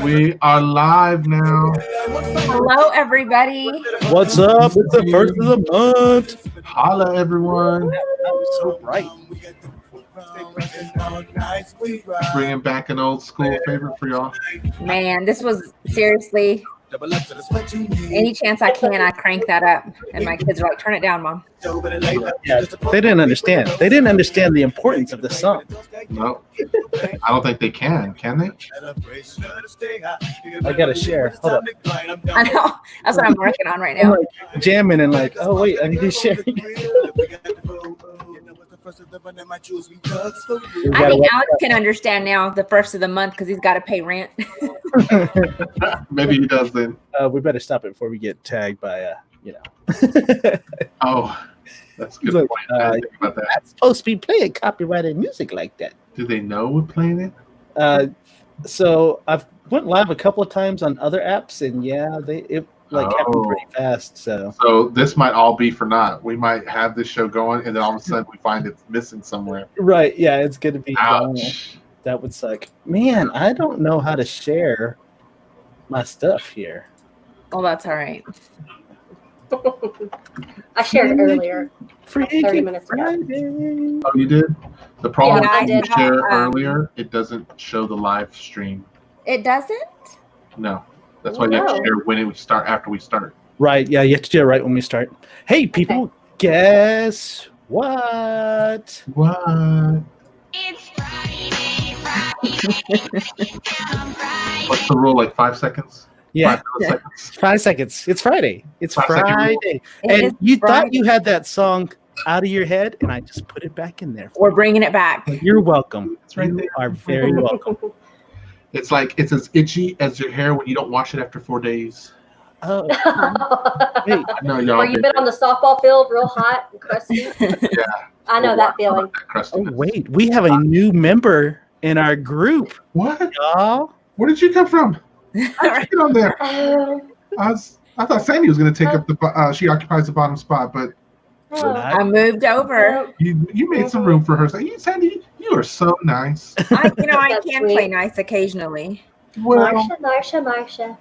We are live now. Hello, everybody. What's up? It's the first of the month. Holla, everyone. That was so bright. Bringing back an old school favorite for y'all. Man, this was seriously any chance I can, I crank that up. And my kids are like, turn it down, Mom. Yeah, they didn't understand. They didn't understand the importance of the song. No, I don't think they can they? I gotta share. Hold up. I know. That's what I'm working on right I'm now. like jamming and like, oh wait, I need to share. I think Alex can understand now the first of the month because he's got to pay rent. Maybe he does then. We better stop it before we get tagged by, Oh, that's a good Look, point. I didn't think about that. Not supposed to be playing copyrighted music like that. Do they know we're playing it? So I've went live a couple of times on other apps, and yeah, happened pretty fast. So this might all be for naught. We might have this show going, and then all of a sudden we find it's missing somewhere. Right, yeah, it's gonna be gone. Ouch. That would suck. Man, I don't know how to share my stuff here. Well, that's all right. I shared it earlier. 30 minutes ago. Friday. Oh, you did? The problem Yeah, I is when you did. share earlier, it doesn't show the live stream. It doesn't? No. That's why you have to No. share when it would start after we start. Right, yeah, you have to do it right when we start. Hey, people, guess what? What? It's Friday. What's the rule? Like 5 seconds? Yeah, 5 milliseconds? 5 seconds. It's Friday. It's 5 second rule. Friday. It And is you thought Friday. you had that song out of your head, and I just put it back in there. We're bringing it back. You're welcome. It's right You there. are very welcome. It's like it's as itchy as your hair when you don't wash it after 4 days. Oh, wait. I know y'all. Where you've been on the softball field real hot and crusty. Yeah. I know that feeling. That Oh, crustiness. wait. We have a new member in our group, What? y'all. Where did you come from? How'd you get on there? I thought Sandy was going to take up the. She occupies the bottom spot, but I moved over. you made some room for her. So, Sandy, you are so nice. I That's can sweet. play nice occasionally. Well, Marsha.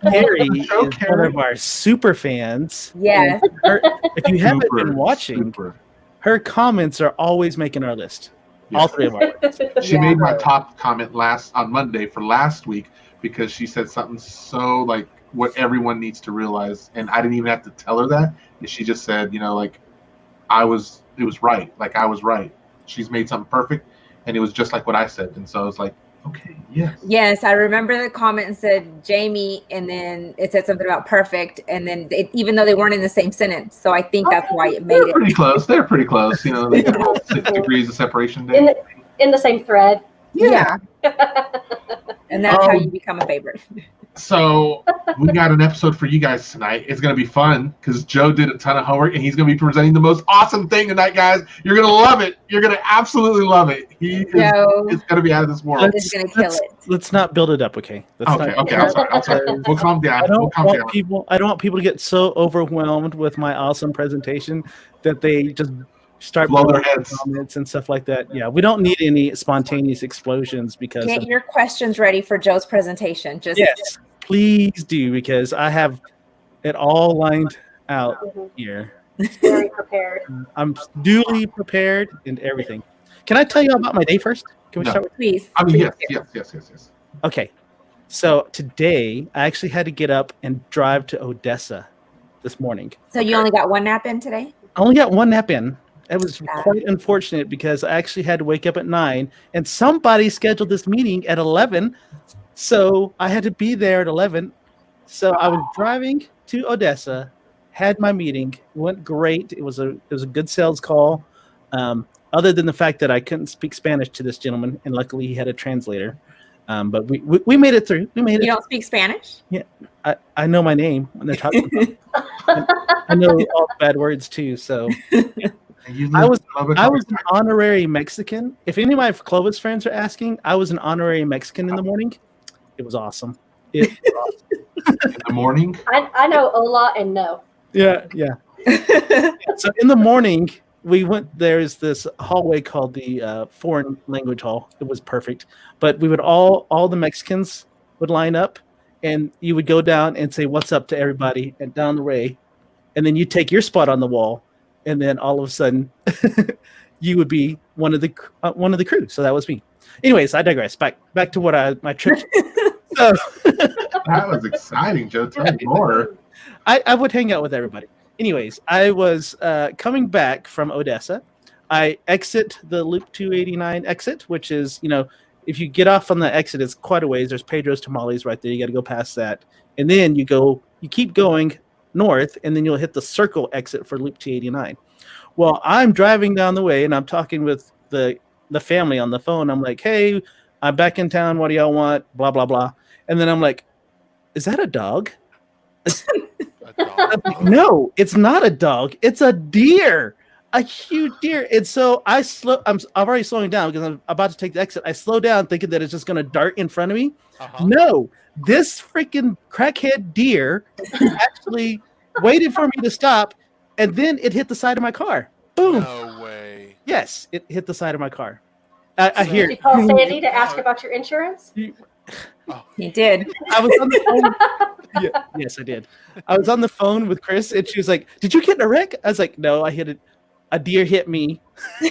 Harry is Show one Carrie. of our super fans. Yes. If you haven't super, been watching, super. her comments are always making our list. Yeah. All three of our lists. She Yeah. made my top comment on Monday for last week because she said something so like what everyone needs to realize, and I didn't even have to tell her that. And she just said, it was right. Like I was right. She's made something perfect, and it was just like what I said. And so I was like, okay, yes. Yes, I remember the comment and said Jamie, and then it said something about perfect, and then even though they weren't in the same sentence, so I think that's why it made They're it. pretty close. They're pretty close. They got 6 degrees of separation there. In the same thread. Yeah. And that's how Um, you become a favorite. So we got an episode for you guys tonight. It's going to be fun because Joe did a ton of homework, and he's going to be presenting the most awesome thing tonight, guys. You're going to love it. You're going to absolutely love it. Joe It's going to be out of this world. is going to kill it. Let's not build it up, okay? Let's Okay, not, okay. I'm sorry. We'll calm down. I We'll don't calm want down. people. I don't want people to get so overwhelmed with my awesome presentation that they just start Blow their blowing heads. comments and stuff like that. Yeah, we don't need any spontaneous explosions because Get your questions ready for Joe's presentation. Just yes, please do because I have it all lined out Mhm. here. Very prepared. I'm duly prepared and everything. Can I tell you about my day first? Can we No. start with? please. I mean, please yes. Okay, so today I actually had to get up and drive to Odessa this morning. So you only got one nap in today? I only got one nap in. It was quite unfortunate because I actually had to wake up at 9 and somebody scheduled this meeting at 11. So I had to be there at 11. So I was driving to Odessa, had my meeting, went great. It was a good sales call. Other than the fact that I couldn't speak Spanish to this gentleman, and luckily he had a translator. But we made it through. We made You it. don't speak Spanish? I know my name when they're talking about I know all the bad words too. So I was an honorary Mexican. If any of my Clovis friends are asking, I was an honorary Mexican in the morning. It was awesome. in the morning. I know Ola and no. Yeah. So in the morning, we went. There's this hallway called the foreign language hall. It was perfect, but we would all the Mexicans would line up, and you would go down and say "What's up" to everybody, and down the way, and then you take your spot on the wall, and then all of a sudden, you would be one of the crew. So that was me. Anyways, I digress. Back to what my trip. So, That was exciting, Joe. Tell me more. I would hang out with everybody. Anyways, I was coming back from Odessa. I exit the Loop 289 exit, which is, if you get off on the exit, it's quite a ways. There's Pedro's Tamales right there. You got to go past that. And then you keep going north, and then you'll hit the circle exit for Loop 289. Well, I'm driving down the way, and I'm talking with the family on the phone. I'm like, hey, I'm back in town. What do y'all want? Blah, blah, blah. And then I'm like, is that a dog? I'm like, no, it's not a dog. It's a deer, a huge deer. And so I'm already slowing down because I'm about to take the exit. I slow down thinking that it's just going to dart in front of me. No, this freaking crackhead deer actually waited for me to stop, and then it hit the side of my car. Boom. No way. Yes, it hit the side of my car. I hear. Did you call Sandy to ask about your insurance? He did. I was on the phone. Yeah, yes, I did. I was on the phone with Chris, and she was like, "Did you get in a wreck?" I was like, "No, I hit it. A deer hit me." When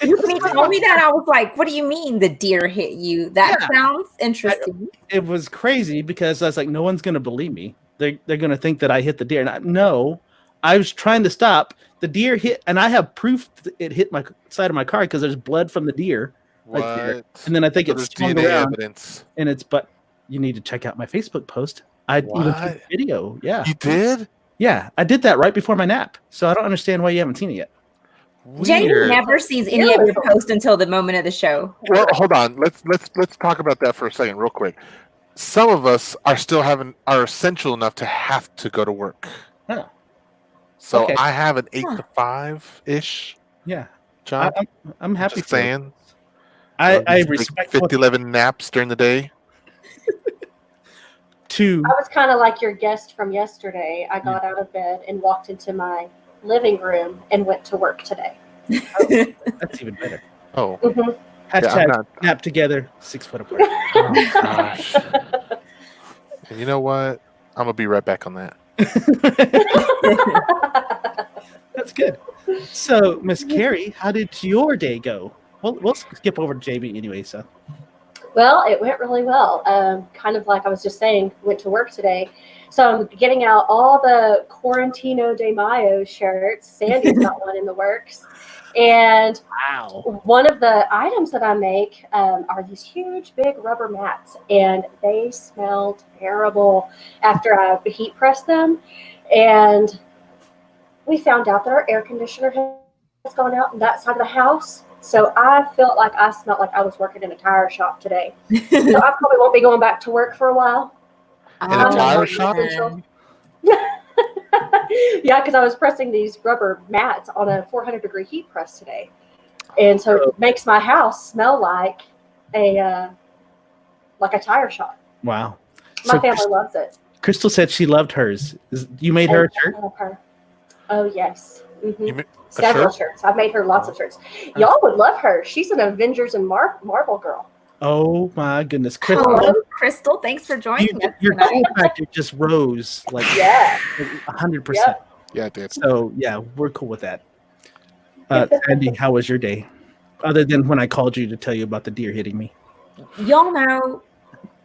he told me that, I was like, "What do you mean the deer hit you? That sounds interesting." It was crazy because I was like, "No one's going to believe me. They're going to think that I hit the deer." And no, I was trying to stop. The deer hit, and I have proof that it hit my side of my car because there's blood from the deer. What? Right there. And then I think it's DNA evidence. And but you need to check out my Facebook post. I even took a video. Yeah. You did? Yeah, I did that right before my nap. So I don't understand why you haven't seen it yet. Jamie Weird. never sees any of your posts until the moment of the show. Well, hold on. Let's talk about that for a second, real quick. Some of us are essential enough to have to go to work. Huh. So Okay. I have an 8 to 5 ish Yeah. job. I'm happy Just for you. saying. I Take respect 50, 11 naps during the day. to I was kind of like your guest from yesterday. I got out of bed and walked into my living room and went to work today. that's even better. Oh, Mhm. Hashtag I'm not. nap together, 6 foot apart. Oh, gosh. And you know what? I'm going to be right back on that. That's good. So, Miss Carrie, how did your day go? We'll skip over to JB anyway. So, Well, it went really well. Kind of like I was just saying, went to work today. So I'm getting out all the Quarantino de Mayo shirts. Sandy's got one in the works. And wow. one of the items that I make are these huge, big rubber mats. And they smell terrible after I heat press them. And we found out that our air conditioner has gone out in that side of the house. So I felt like I smelled like I was working in a tire shop today. So I probably won't be going back to work for a while. In a tire shop? Yeah, because I was pressing these rubber mats on a 400-degree heat press today. And so it makes my house smell like a tire shop. Wow. My family loves it. Crystal said she loved hers. You made her a shirt? I love her. Oh, yes. You mean a Several shirt? shirts. I've made her lots of shirts. Y'all would love her. She's an Avengers and Marvel girl. Oh my goodness, Crystal! Hello, Crystal. Thanks for joining us Your tonight. cool factor just rose like Yeah. 100%. Yep. Yeah, it did. So yeah, we're cool with that. Sandy, how was your day? Other than when I called you to tell you about the deer hitting me. Y'all know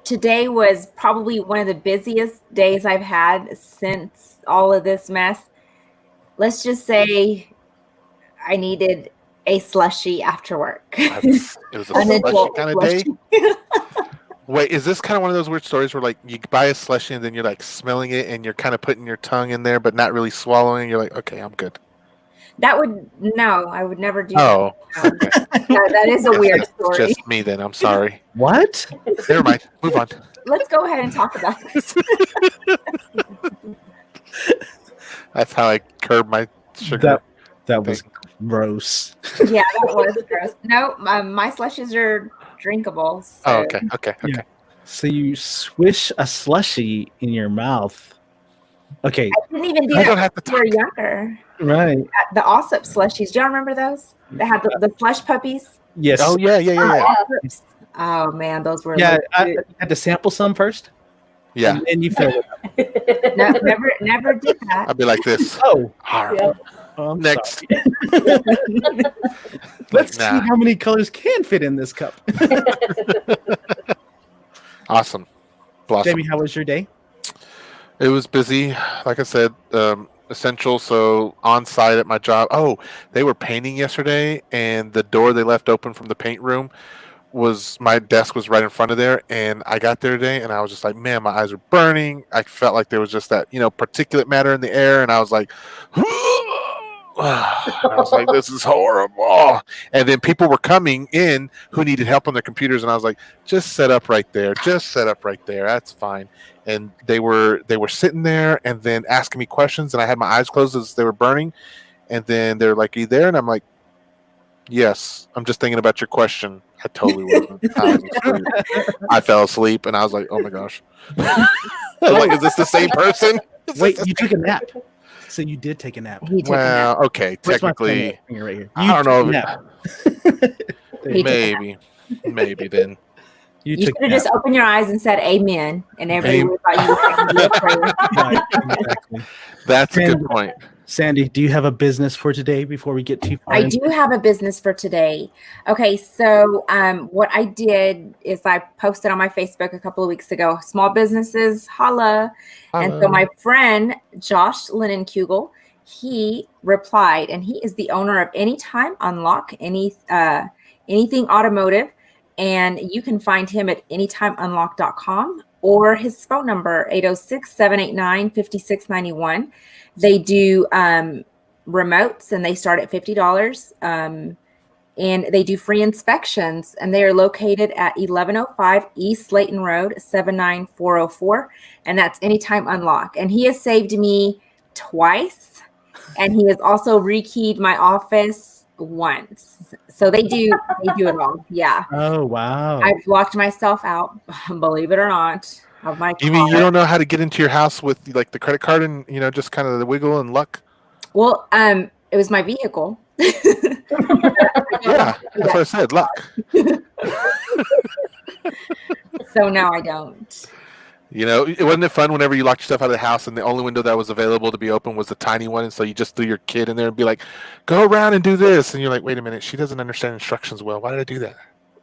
today was probably one of the busiest days I've had since all of this mess. Let's just say I needed a slushie after work. It was a An slushy adult kind of day. slushie. Wait, is this kind of one of those weird stories where like you buy a slushie and then you're like smelling it and you're kind of putting your tongue in there but not really swallowing? You're like, okay, I'm good. I would never do Oh, that. That is a weird story. Just me then. I'm sorry. What? Never mind. Move on. Let's go ahead and talk about this. That's how I curb my sugar. That was gross. Yeah, that was gross. No, my slushes are drinkable. So. Oh, okay. Yeah. So you swish a slushie in your mouth Okay, I didn't even do I that don't have to when we were talk. younger. right. The Allsup slushies. Do y'all remember those? They had the flush puppies. Yes. Oh yeah. Allsups. Oh man, those were Yeah, I legit. had to sample some first, Yeah. and then you filled it up. No, never did that. I'd be like this. Oh, Arr. Yeah. I'm Next. sorry. Let's Nah. see how many colors can fit in this cup. Awesome. Blossom. Jamie, how was your day? It was busy. Like I said, essential. So on site at my job. Oh, they were painting yesterday, and the door they left open from the paint room was my desk was right in front of there. And I got there today, and I was just like, man, my eyes are burning. I felt like there was just that particulate matter in the air, and I was like, I was like, this is horrible. And then people were coming in who needed help on their computers, and I was like, just set up right there. Just set up right there. That's fine. And they were sitting there and then asking me questions, and I had my eyes closed as they were burning. And then they're like, "Are you there?" And I'm like, "Yes, I'm just thinking about your question." I totally wasn't. I was asleep. I fell asleep, and I was like, "Oh my gosh!" I was like, "Is this the same person?" Is Wait, this you took a nap. So you did take a nap. He took a nap. well, okay, Where's my technically, finger right here? I don't know. Nap. He took a Maybe then. You You took should have a nap. just opened your eyes and said amen, and everybody Amen. would have thought you were saying a prayer. Right, exactly. That's a good And- point. Sandy, do you have a business for today before we get too far? I do have a business for today. Okay, so what I did is I posted on my Facebook a couple of weeks ago, small businesses, holla. And so my friend, Josh Lennon-Kugel, he replied, and he is the owner of Anytime Unlock, anything automotive. And you can find him at anytimeunlock.com or his phone number, 806-789-5691. They do remotes, and they start at $50. And they do free inspections, and they are located at 1105 East Slayton Road, 79404. And that's Anytime Unlock. And he has saved me twice. And he has also rekeyed my office once. So they do it all. Yeah. Oh, wow. I've locked myself out, believe it or not, of my You mean you car. don't know how to get into your house with like the credit card and just kind of the wiggle and luck? Well, it was my vehicle. Yeah, that's what I said. Luck. So now I don't. It wasn't it fun whenever you locked yourself out of the house and the only window that was available to be open was the tiny one, and so you just threw your kid in there and be like, "Go around and do this," and you're like, "Wait a minute, she doesn't understand instructions well. Why did I do that?"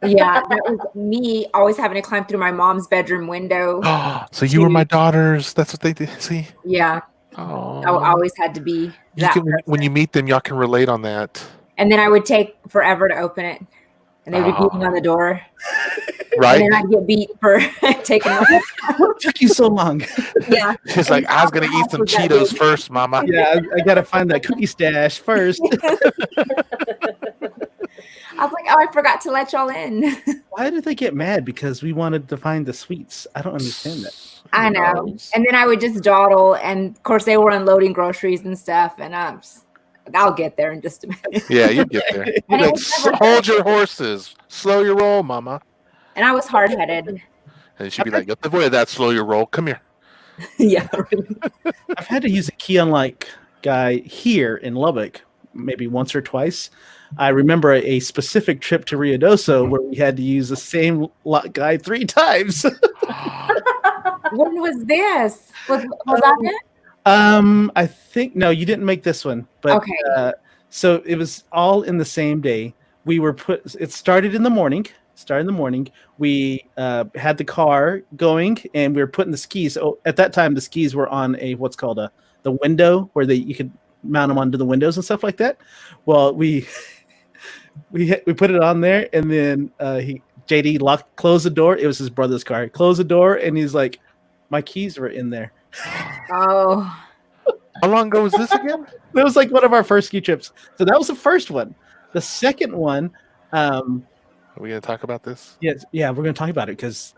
Yeah, that was me always having to climb through my mom's bedroom window. Oh, so you were my daughters. That's what they did. See? Yeah, Oh, I always had to be that when person. you meet them, y'all can relate on that, And then I would take forever to open it. And they would be beating on the door. right? And then I'd get beat for taking my What took you so long? Yeah. She's like, "I was gonna eat some Was that Cheetos big? first, Mama." Yeah, I got to find that cookie stash first. I was like, oh, I forgot to let y'all in. Why did they get mad? Because we wanted to find the sweets. I don't understand that. I know. And then I would just dawdle. And of course, they were unloading groceries and stuff. And I'll get there in just a minute. Yeah, you get there. And it Like, was never hold your horses. Slow your roll, Mama. And I was hard headed. And she'd be like, "Yo te voy a dar slow your roll. Come here." Yeah. I've had to use a key unlock guy here in Lubbock maybe once or twice. I remember a specific trip to Ruidoso where we had to use the same lock guy 3 times. When was this? Was that it? I think no, you didn't make this one, but Okay. so it was all in the same day. We were it started in the morning. We had the car going, and we were putting the skis. Oh, at that time, the skis were on what's called the window, where you could mount them onto the windows and stuff like that. Well, we put it on there, and then JD closed the door. It was his brother's car. He closed the door, and he's like, "My keys were in there." Oh. How long ago was this again? That was like one of our first ski trips. So that was the first one. The second one, Are we gonna talk about this? yeah, we're going to talk about it because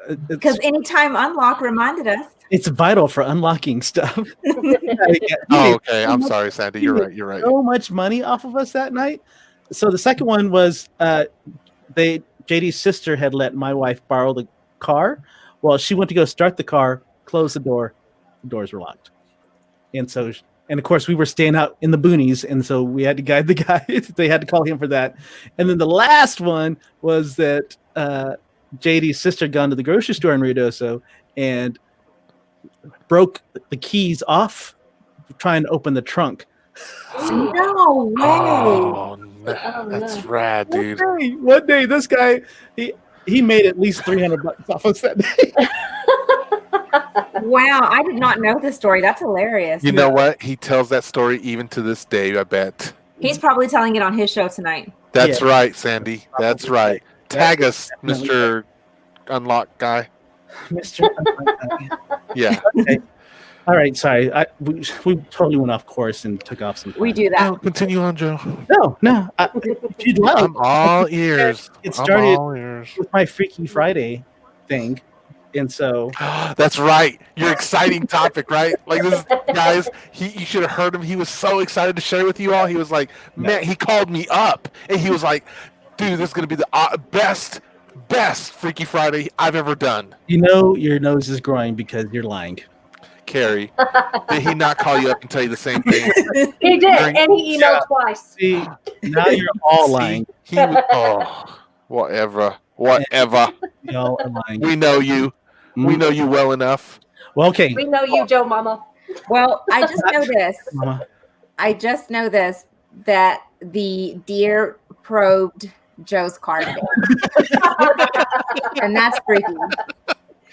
Anytime Unlock reminded us. it's vital for unlocking stuff. Oh, okay. I'm sorry, Sandy. You're right. So much money off of us that night. So the second one was JD's sister had let my wife borrow the car. Well, she went to go start the car, close the door. The doors were locked. and so and of course we were staying out in the boonies, and so we had to guide the guy. They had to call him for that. And then the last one was that JD's sister gone to the grocery store in Ruidoso and broke the keys off trying to open the trunk. No way. Oh, Oh, that's no. rad, dude. One day, this guy he made at least $300 off us that day. Wow, I did not know this story. That's hilarious. You know what? He tells that story even to this day, I bet. He's probably telling it on his show tonight. That's Yeah. right, Sandy. That's right. Tag us, Definitely. Mr. Unlock guy. Mr. Yeah. Okay. All right, sorry. We totally went off course and took off some time. We do that. No, continue on, Joe. No. If you'd like, I'm all ears. It I'm started all ears. with my Freaky Friday thing, and so That's right. Your exciting topic, right? Like this, guys. You should have heard him. He was so excited to share with you all. He was like, man. He called me up, and he was like, dude, this is gonna be the best Freaky Friday I've ever done. you know your nose is growing because you're lying. Carrie, did he not call you up and tell you the same thing? He did, and he emailed twice. See, now you're all See, lying. He was, whatever. Y'all are lying. We know you. We know you well enough. Well, okay. We know you, Joe Mama. Well, I just know this. Mama. I just know this, that the deer probed Joe's car today. And that's freaky.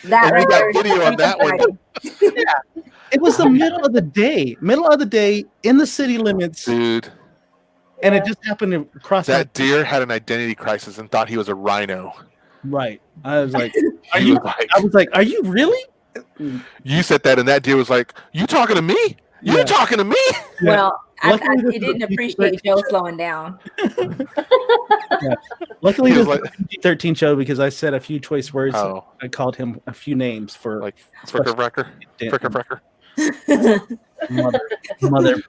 That And we right got there is video on that one. freaky. It was the middle of the day in the city limits, Dude, and it just happened to cross that deer had an identity crisis and thought he was a rhino. right. I was like, are He you? was like, I was like, are you really? you said that, and that deer was like, you talking to me? You Yeah. talking to me? Well, Luckily, this it is didn't a appreciate Joe slowing down. Luckily, He this was is a PG-13 show because I said a few choice words. Oh, I called him a few names for like fricker frecker? Dan- Fricker frecker? mother.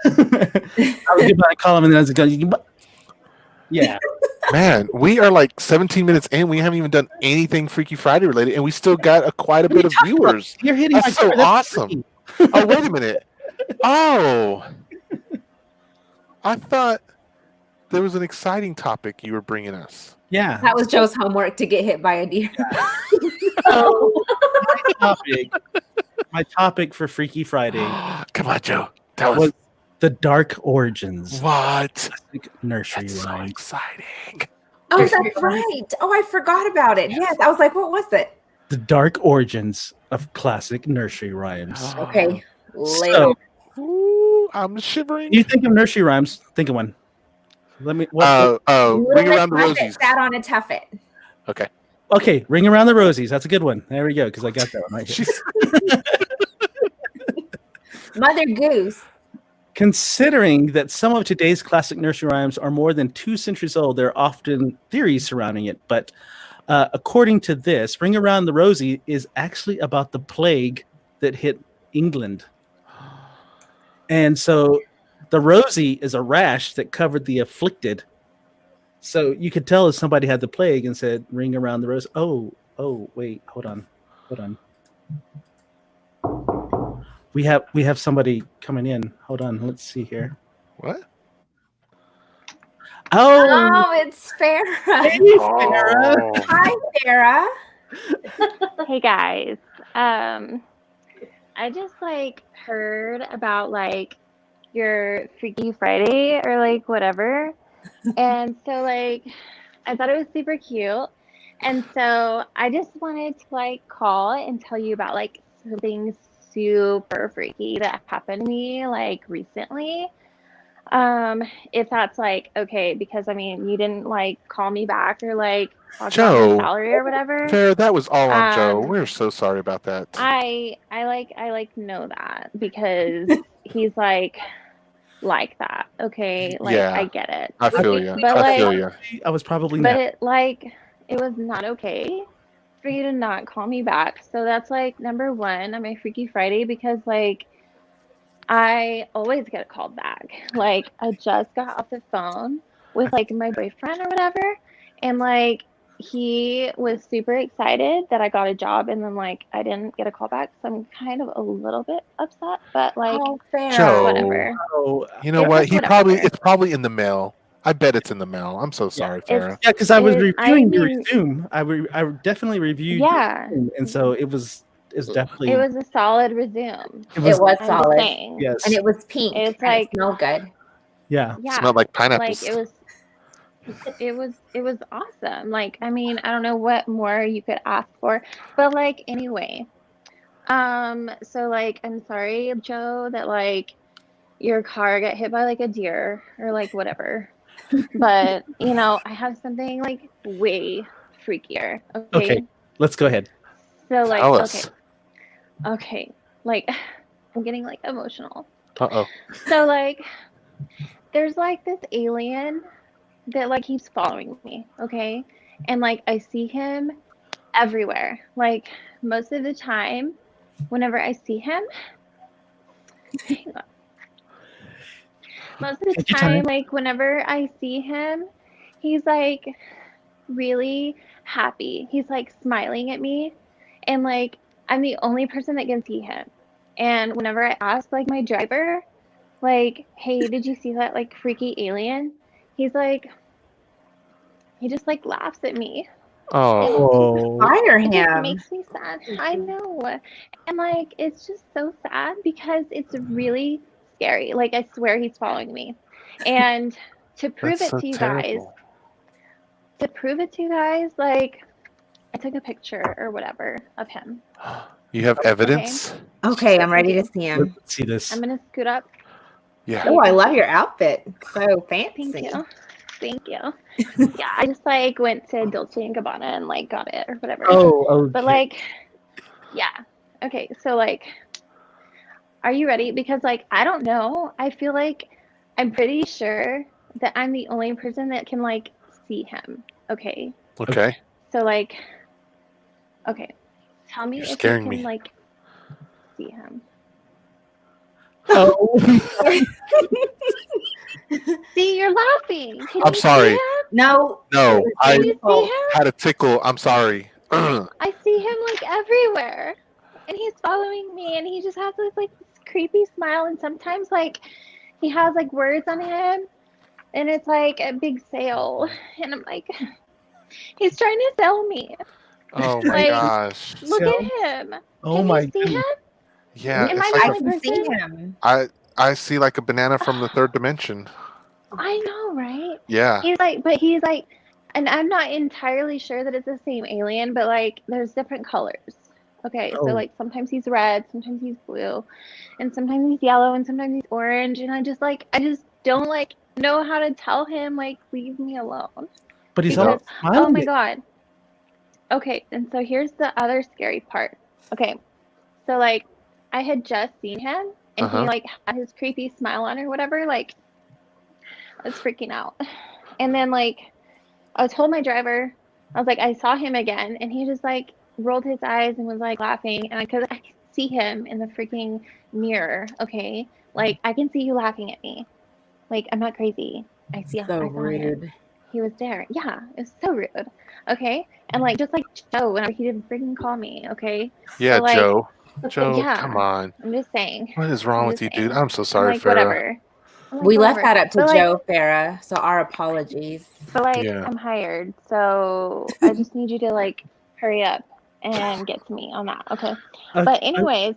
I was about to call him, and then I was going, yeah. Man, we are like 17 minutes in. We haven't even done anything Freaky Friday related, and we still got quite a bit of viewers. You're hitting That's my so car. That's awesome. freaky. Oh, wait a minute. Oh, I thought there was an exciting topic you were bringing us. Yeah. That was Joe's homework to get hit by a deer. So, my topic for Freaky Friday Come on, Joe. Tell was us. the dark origins What? of nursery That's so rhymes. exciting. Oh, that's right. Oh, I forgot about it. Yes, I was like, what was it? The dark origins of classic nursery rhymes. Okay, later. So, Ooh, I'm shivering. you think of nursery rhymes? Think of one. Let me. Ring Little around the Miss Muffet rosies. sat on a tuffet. Okay. Okay, ring around the rosies. That's a good one. There we go. Because I got that one right here. She's- Mother Goose. Considering that some of today's classic nursery rhymes are more than 2 centuries old, there are often theories surrounding it. But according to this, Ring Around the Rosie is actually about the plague that hit England. And so the Rosie is a rash that covered the afflicted. So you could tell if somebody had the plague and said, Ring Around the Rose. Oh, wait, hold on. We have somebody coming in. Hold on, let's see here. What? Oh, Oh, it's Farrah. hey, Farrah. Oh. Hi, Farrah. Hey guys. I just heard about your Freaky Friday or whatever. And so I thought it was super cute. And so I just wanted to call and tell you about something super freaky that happened to me recently. If that's okay, because I mean you didn't call me back or talk about Joe. your salary or whatever. Fair, that was all on Joe. Um, We're so sorry about that. I know that because he's like that. Okay, Yeah. I get it. I feel you. But I feel you. I was probably But not. it was not okay for you to not call me back. So that's number one on my Freaky Friday because I always get called back. I just got off the phone with my boyfriend or whatever, and he was super excited that I got a job, and then like I didn't get a call back, so I'm kind of a little bit upset. But like, Oh, Farrah. Joe. whatever. Oh, You know It what? was He probably whatever. it's probably in the mail. I bet it's in the mail. I'm so sorry, Farrah. yeah, because I was I reviewing your mean, resume. I definitely reviewed yeah, your resume, and so it's definitely it was a solid resume. it was It was I'm just solid. saying. yes, And it was pink. It's and like, it smelled good. yeah. yeah, Smelled like like pineapples. it was awesome. Like, I mean, I don't know what more you could ask for, but like anyway. So like I'm sorry, Joe, that like your car got hit by like a deer or like whatever. But you know, I have something like way freakier. Okay. Okay, let's go ahead. So like Tell okay. us. Okay. Like I'm getting like emotional. Uh-oh. So like there's like this alien that like keeps following me, okay? And like I see him everywhere. Like most of the time, whenever I see him, hang on. Most of the Take your time, time. like whenever I see him, he's like really happy. He's like smiling at me, and like I'm the only person that can see him. And whenever I ask like my driver, like, hey, did you see that like freaky alien? He's like, he just like laughs at me. Oh. Oh, Fire It just him. makes me sad. I know. And like it's just so sad because it's really scary. Like I swear he's following me. And to prove That's it so to you guys, terrible. like I took a picture or whatever of him. You have evidence? Okay, I'm Yes, I ready to do. see him. let's see this. I'm gonna scoot up. Yeah. Oh, I love your outfit. So Thank fancy. you. Thank you. Yeah, I just like went to Dolce and Gabbana and like got it or whatever. Oh, okay. But like, yeah. Okay, so like, are you ready? Because like, I don't know. I feel like I'm pretty sure that I'm the only person that can like see him. Okay. Okay. So like, okay. Tell me You're if you scaring can me. like see him. Oh, See, you're laughing. Can I'm you sorry. see him? No. No, it was I Can you see beautiful. him? had a tickle. I'm sorry. I see him like everywhere, and he's following me, and he just has this like this creepy smile, and sometimes like he has like words on him, and it's like a big sale, and I'm like, he's trying to sell me. Oh my Like, gosh. look So- at him. oh Can my you see goodness. him? Yeah, Am it's I like the I only can see person? him. I see like a banana from the third dimension. I know, right? Yeah. He's like, but he's like, and I'm not entirely sure that it's the same alien, but like, there's different colors. Okay, Oh. so like sometimes he's red, sometimes he's blue, and sometimes he's yellow, and sometimes he's orange, and I just don't like know how to tell him like leave me alone. But he's Because all oh smiling. my god. Okay, and so here's the other scary part. Okay, so like I had just seen him, and he Uh-huh. like had his creepy smile on or whatever. Like I was freaking out, and then like I told my driver, I was like, I saw him again, and he just like rolled his eyes and was like laughing, and I could see him in the freaking mirror. Okay, like I can see you laughing at me. Like I'm not crazy. I So saw him. rude. He was there. Yeah, it was so rude. Okay, and like just like Joe, whenever he didn't freaking call me. Okay, Yeah, so, like, Joe. Joe, yeah. come on. I'm just saying. What is wrong I'm with just you, dude? saying. I'm so I'm sorry, like Farrah. whatever. I'm like, We left whatever. that up to But, like, Joe, Farrah. So our apologies. But like Yeah. I'm hired, so I just need you to like hurry up and get to me on that. Okay. But anyways,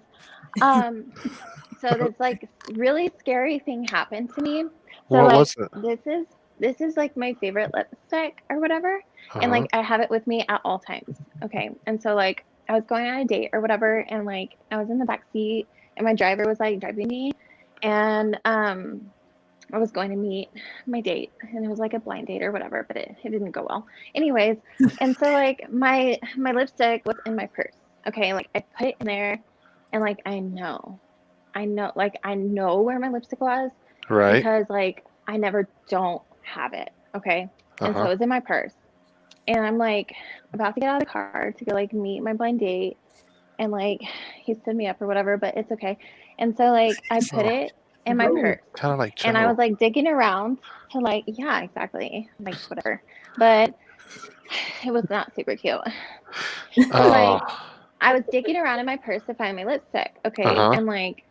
so this like really scary thing happened to me. So What like was it? this is like my favorite lipstick or whatever. And Uh-huh. like I have it with me at all times. Okay. And so like I was going on a date or whatever, and like I was in the back seat, and my driver was like driving me, and I was going to meet my date, and it was like a blind date or whatever, but it didn't go well. Anyways, and so like my lipstick was in my purse. Okay, like I put it in there, and like I know where my lipstick was Right. because like I never don't have it. Okay, and so Uh-huh. it was in my purse, and I'm like about to get out of the car to go like meet my blind date, and like he stood me up or whatever, but it's okay. And so like I put it in my purse. Kind of like Joe. And I was like digging around to like, yeah, exactly. Like whatever. But It was not super cute. Oh, Like, I was digging around in my purse to find my lipstick, okay? Uh-huh. And like,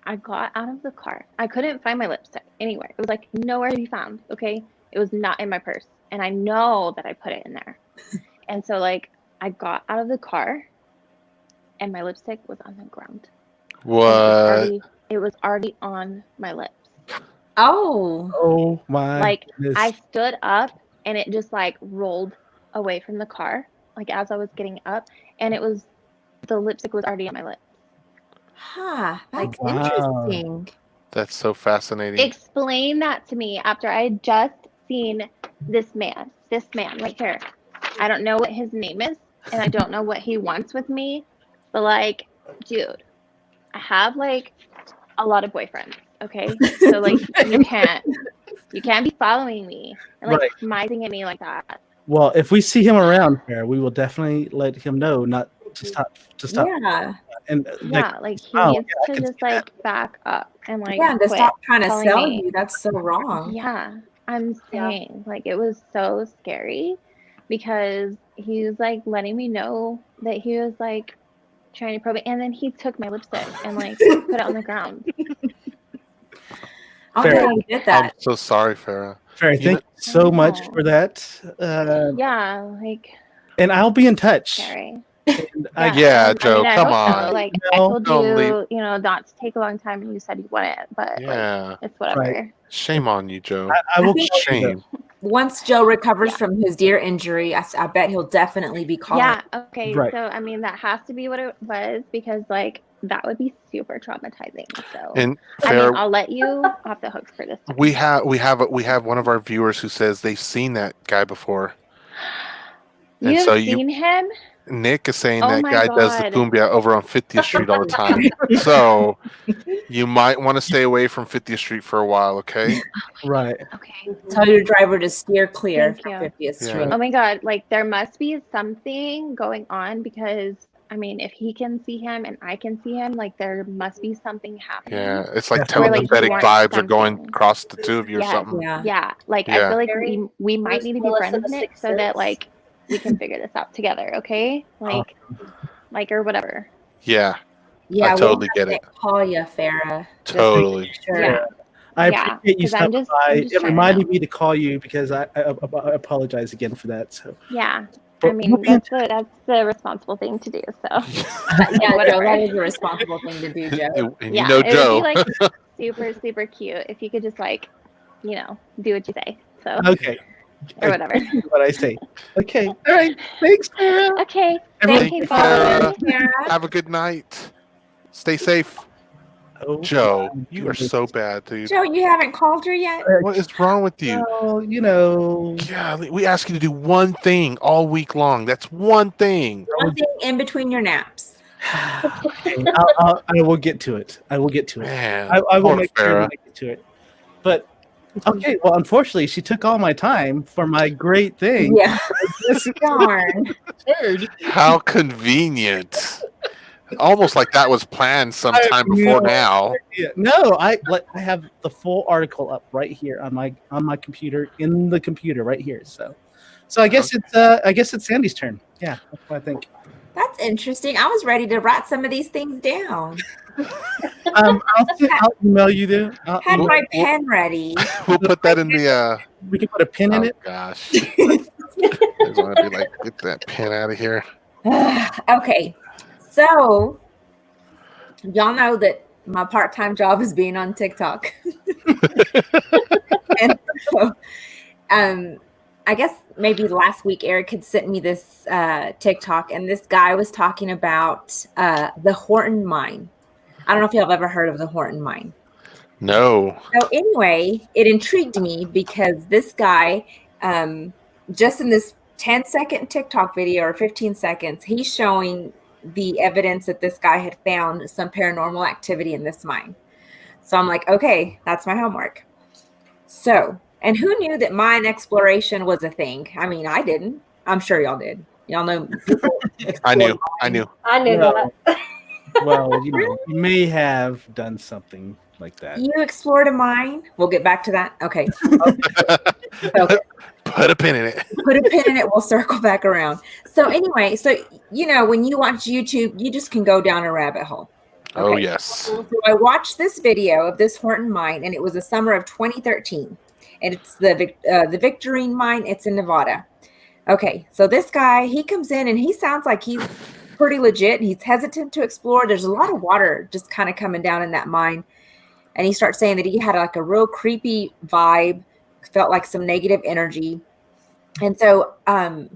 I got out of the car. I couldn't find my lipstick anywhere. It was like nowhere to be found, okay? It was not in my purse. And I know that I put it in there. And so, like, I got out of the car and my lipstick was on the ground. what? It was already on my lips. Oh, Oh my Like, goodness. I stood up and it just like rolled away from the car, like as I was getting up, and the lipstick was already on my lips. huh. That's Wow. interesting. That's so fascinating. Explain that to me after I had just seen this man right here. I don't know what his name is, and I don't know what he wants with me, but like, dude, I have like a lot of boyfriends, okay? So like, you can't be following me and like Right. smizing at me like that. Well, if we see him around here, we will definitely let him know not to stop. Yeah. And Yeah, like he oh, needs yeah, I to can just see that. like back up and like Yeah, and to quit stop trying to telling sell me. you. That's so wrong. Yeah, I'm Yeah. saying like it was so scary because he was like letting me know that he was like trying to probe it, and then he took my lipstick and like put it on the ground. I Fair. don't know how you did I'm that. so sorry, Farrah. Farrah, You thank you so much know. for that. Yeah, like And I'll be in touch. scary. And Yeah, and, Joe, I come hope on. so. Like No, I told don't you, leave. not to take a long time, and you said you wouldn't, but like Yeah. it's whatever. Shame on you, Joe. I will think- call you, though. Shame. Once Joe recovers Yeah. from his deer injury, I bet he'll definitely be calling. Yeah, okay. Right. So I mean that has to be what it was because like that would be super traumatizing. So And I mean Farrah, I'll let you off the hooks for this time. we have one of our viewers who says they've seen that guy before. And You've so seen him? Nick is saying Oh that my guy does the God. cumbia over on 50th Street all the time. So you might want to stay away from 50th Street for a while, okay? Right. Okay. Tell your driver to steer clear Thank from you. 50th Yeah. Street. Oh my God, like there must be something going on because I mean if he can see him and I can see him, like there must be something happening. Yeah, it's like Where, like, he telepathic wants vibes are going something. across the two of you or Yes. something. Yeah. Yeah. Like Yeah. I feel like Very we might Bruce need to be Willis friends, of the Nick, Sixth so that Sense. like we can figure this out together, okay? Like or whatever. Yeah, Yeah, I we'll totally have get it. Nick call you, Farrah. just to Totally. make Sure. Yeah. I Yeah, appreciate you 'cause I'm stopping just by. trying It to reminded know. me to call you because I apologize again for that. So, Yeah. But I mean we'll be in that's the responsible thing to do. So Yeah, Joe, whatever. that is a responsible thing to do, Joe. And Yeah, you know it Joe. would be like super, super cute if you could just like, do what you say. So okay. or whatever. What I say. Okay. All right. Thanks, Farrah. Okay. Everyone- Okay, Thank you, bye. Farrah. Have a good night. Stay safe. Oh, Joe, my you are goodness. so bad, dude. Joe, you haven't called her yet? What is wrong with you? Well, you know. Golly, we ask you to do one thing all week long. That's one thing. One thing in between your naps. Okay, I will get to it. I will get to it. Man, I will poor make sure Farrah. that I get to it. But okay, well, unfortunately, she took all my time for my great thing. Yeah. Darn. Third. How convenient. Almost like that was planned sometime before know. now. Yeah, no, I have the full article up right here on my computer in the computer right here. So I guess it's Sandy's turn. Yeah, that's what I think. That's interesting. I was ready to write some of these things down. I'll email you there. Had my pen ready. We'll put that in the. We can put a pin in Oh it. gosh, I just want to be like, get that pen out of here. Okay. So, y'all know that my part-time job is being on TikTok. And so, I guess maybe last week Eric had sent me this TikTok, and this guy was talking about the Horton Mine. I don't know if y'all have ever heard of the Horton Mine. No. So anyway, it intrigued me because this guy, just in this 10-second TikTok video or 15 seconds, he's showing the evidence that this guy had found some paranormal activity in this mine. So I'm like, okay, that's my homework. So, and who knew that mine exploration was a thing? I mean, I didn't. I'm sure y'all did. Y'all know. I knew. I knew Well, that. well, you may have done something like that. You explored a mine. We'll get back to that. Okay. Okay. Put a pin in it. Put a pin in it. We'll circle back around. So anyway, so when you watch YouTube, you just can go down a rabbit hole. Okay. Oh yes. So I watched this video of this Horton mine, and it was the summer of 2013, and it's the Victorine mine. It's in Nevada. Okay, so this guy, he comes in and he sounds like he's pretty legit. He's hesitant to explore. There's a lot of water just kind of coming down in that mine, and he starts saying that he had like a real creepy vibe, felt like some negative energy. And so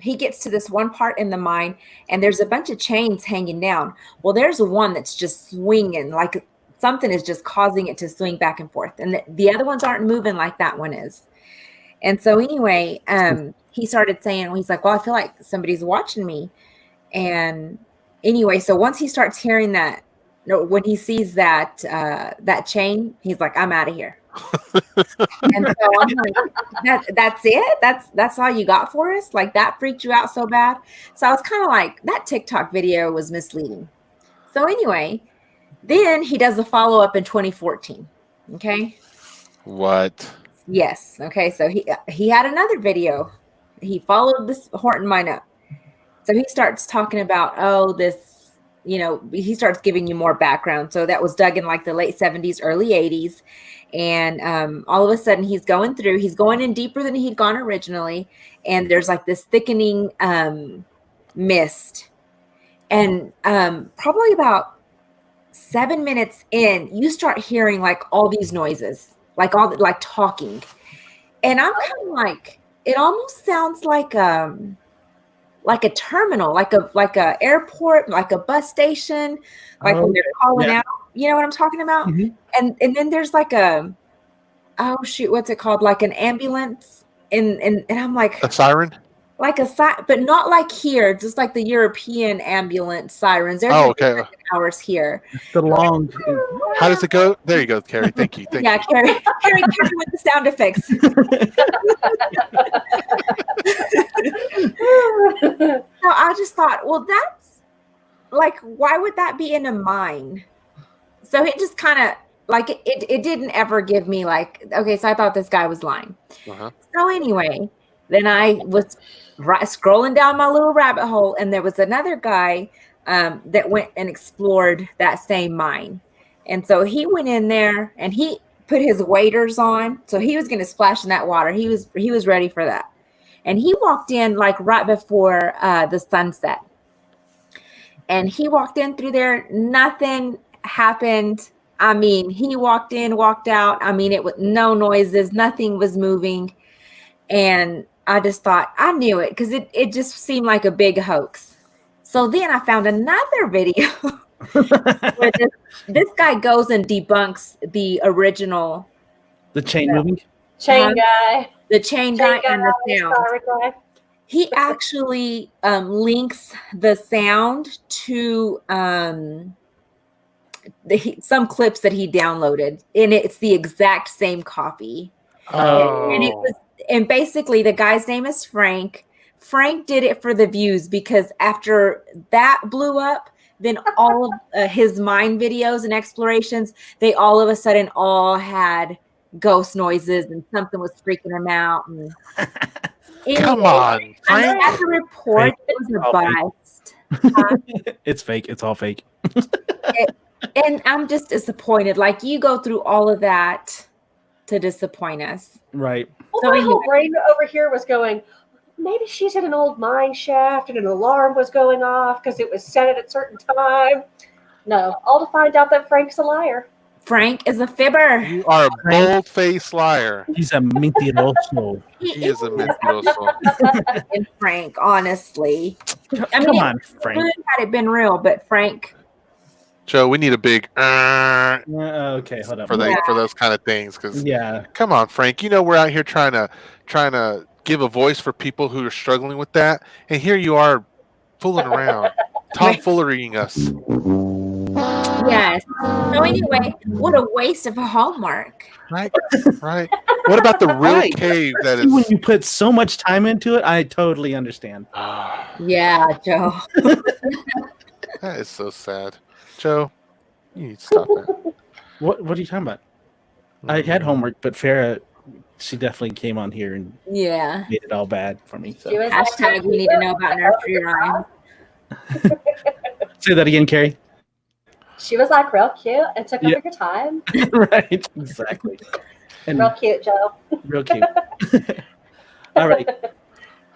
he gets to this one part in the mine, and there's a bunch of chains hanging down. Well, there's one that's just swinging, like something is just causing it to swing back and forth. And the other ones aren't moving like that one is. And so anyway, he started saying, he's like, well, I feel like somebody's watching me. And anyway, so once he starts hearing that, when he sees that that chain, he's like, I'm out of here. And so I'm like, that's it? That's all you got for us? Like, that freaked you out so bad? So I was kind of like, that TikTok video was misleading. So anyway, then he does a follow-up in 2014. Okay. What? Yes. Okay. So he had another video. He followed this Horton mine up. So he starts talking about, this, he starts giving you more background. So that was dug in like the late 70s, early 80s. And all of a sudden he's going in deeper than he'd gone originally. And there's like this thickening mist. And probably about 7 minutes in, you start hearing like all these noises, like talking. And I'm kind of like, it almost sounds like a terminal, like a airport, like a bus station, like when they're calling out. You know what I'm talking about? Mm-hmm. And then there's like what's it called? Like an ambulance. And I'm like, a siren? Like but not like here, just like the European ambulance sirens. There's okay. Hours here. The long. How does it go? There you go, Carrie. Thank you. Thank you. Carrie with the sound effects. So I just thought, well, that's like, why would that be in a mine? So it just kind of like it didn't ever give me like, okay, so I thought this guy was lying. Uh-huh. So anyway, then I was scrolling down my little rabbit hole, and there was another guy that went and explored that same mine. And so he went in there and he put his waders on. So he was going to splash in that water. He was ready for that. And he walked in like right before the sunset. And he walked in through there. Nothing happened. I mean, he walked in, walked out. I mean, it was no noises. Nothing was moving. And I just thought, I knew it because it just seemed like a big hoax. So then I found another video where this guy goes and debunks the original. The chain moving? Chain guy. The chain guy and the sound. He actually links the sound to some clips that he downloaded. And it's the exact same copy. Oh. And basically the guy's name is Frank. Frank did it for the views because after that blew up, then all of his mine videos and explorations, they all of a sudden all had ghost noises and something was freaking him out. And anyway, come on, Frank. I had to report it was a bust. It's fake. It's all fake. And I'm just disappointed. Like, you go through all of that to disappoint us. Right. Well, so my whole brain over here was going, maybe she's in an old mine shaft and an alarm was going off because it was set at a certain time. No, all to find out that Frank's a liar. Frank is a fibber. You are a bold-faced liar. He's a mentiroso. He is a mentiroso. And Frank, honestly. Come on, Frank. Had it been real, but Frank. Joe, we need a big okay, hold up. For those kind of things, because come on, Frank. You know we're out here trying to give a voice for people who are struggling with that, and here you are fooling around, tomfoolerying us. Yes. So anyway, what a waste of a homework. Right. What about the real cave that is? When you put so much time into it, I totally understand. Yeah, Joe. That is so sad. Joe, you need to stop that. What are you talking about? I had homework, but Farrah she definitely came on here and Yeah. made it all bad for me. So She was Hashtag we need to know about nursery rhymes. say that again, Carrie. She was like real cute and took Yeah. over your time. Right, exactly. And Real cute, Joe. real cute. All right.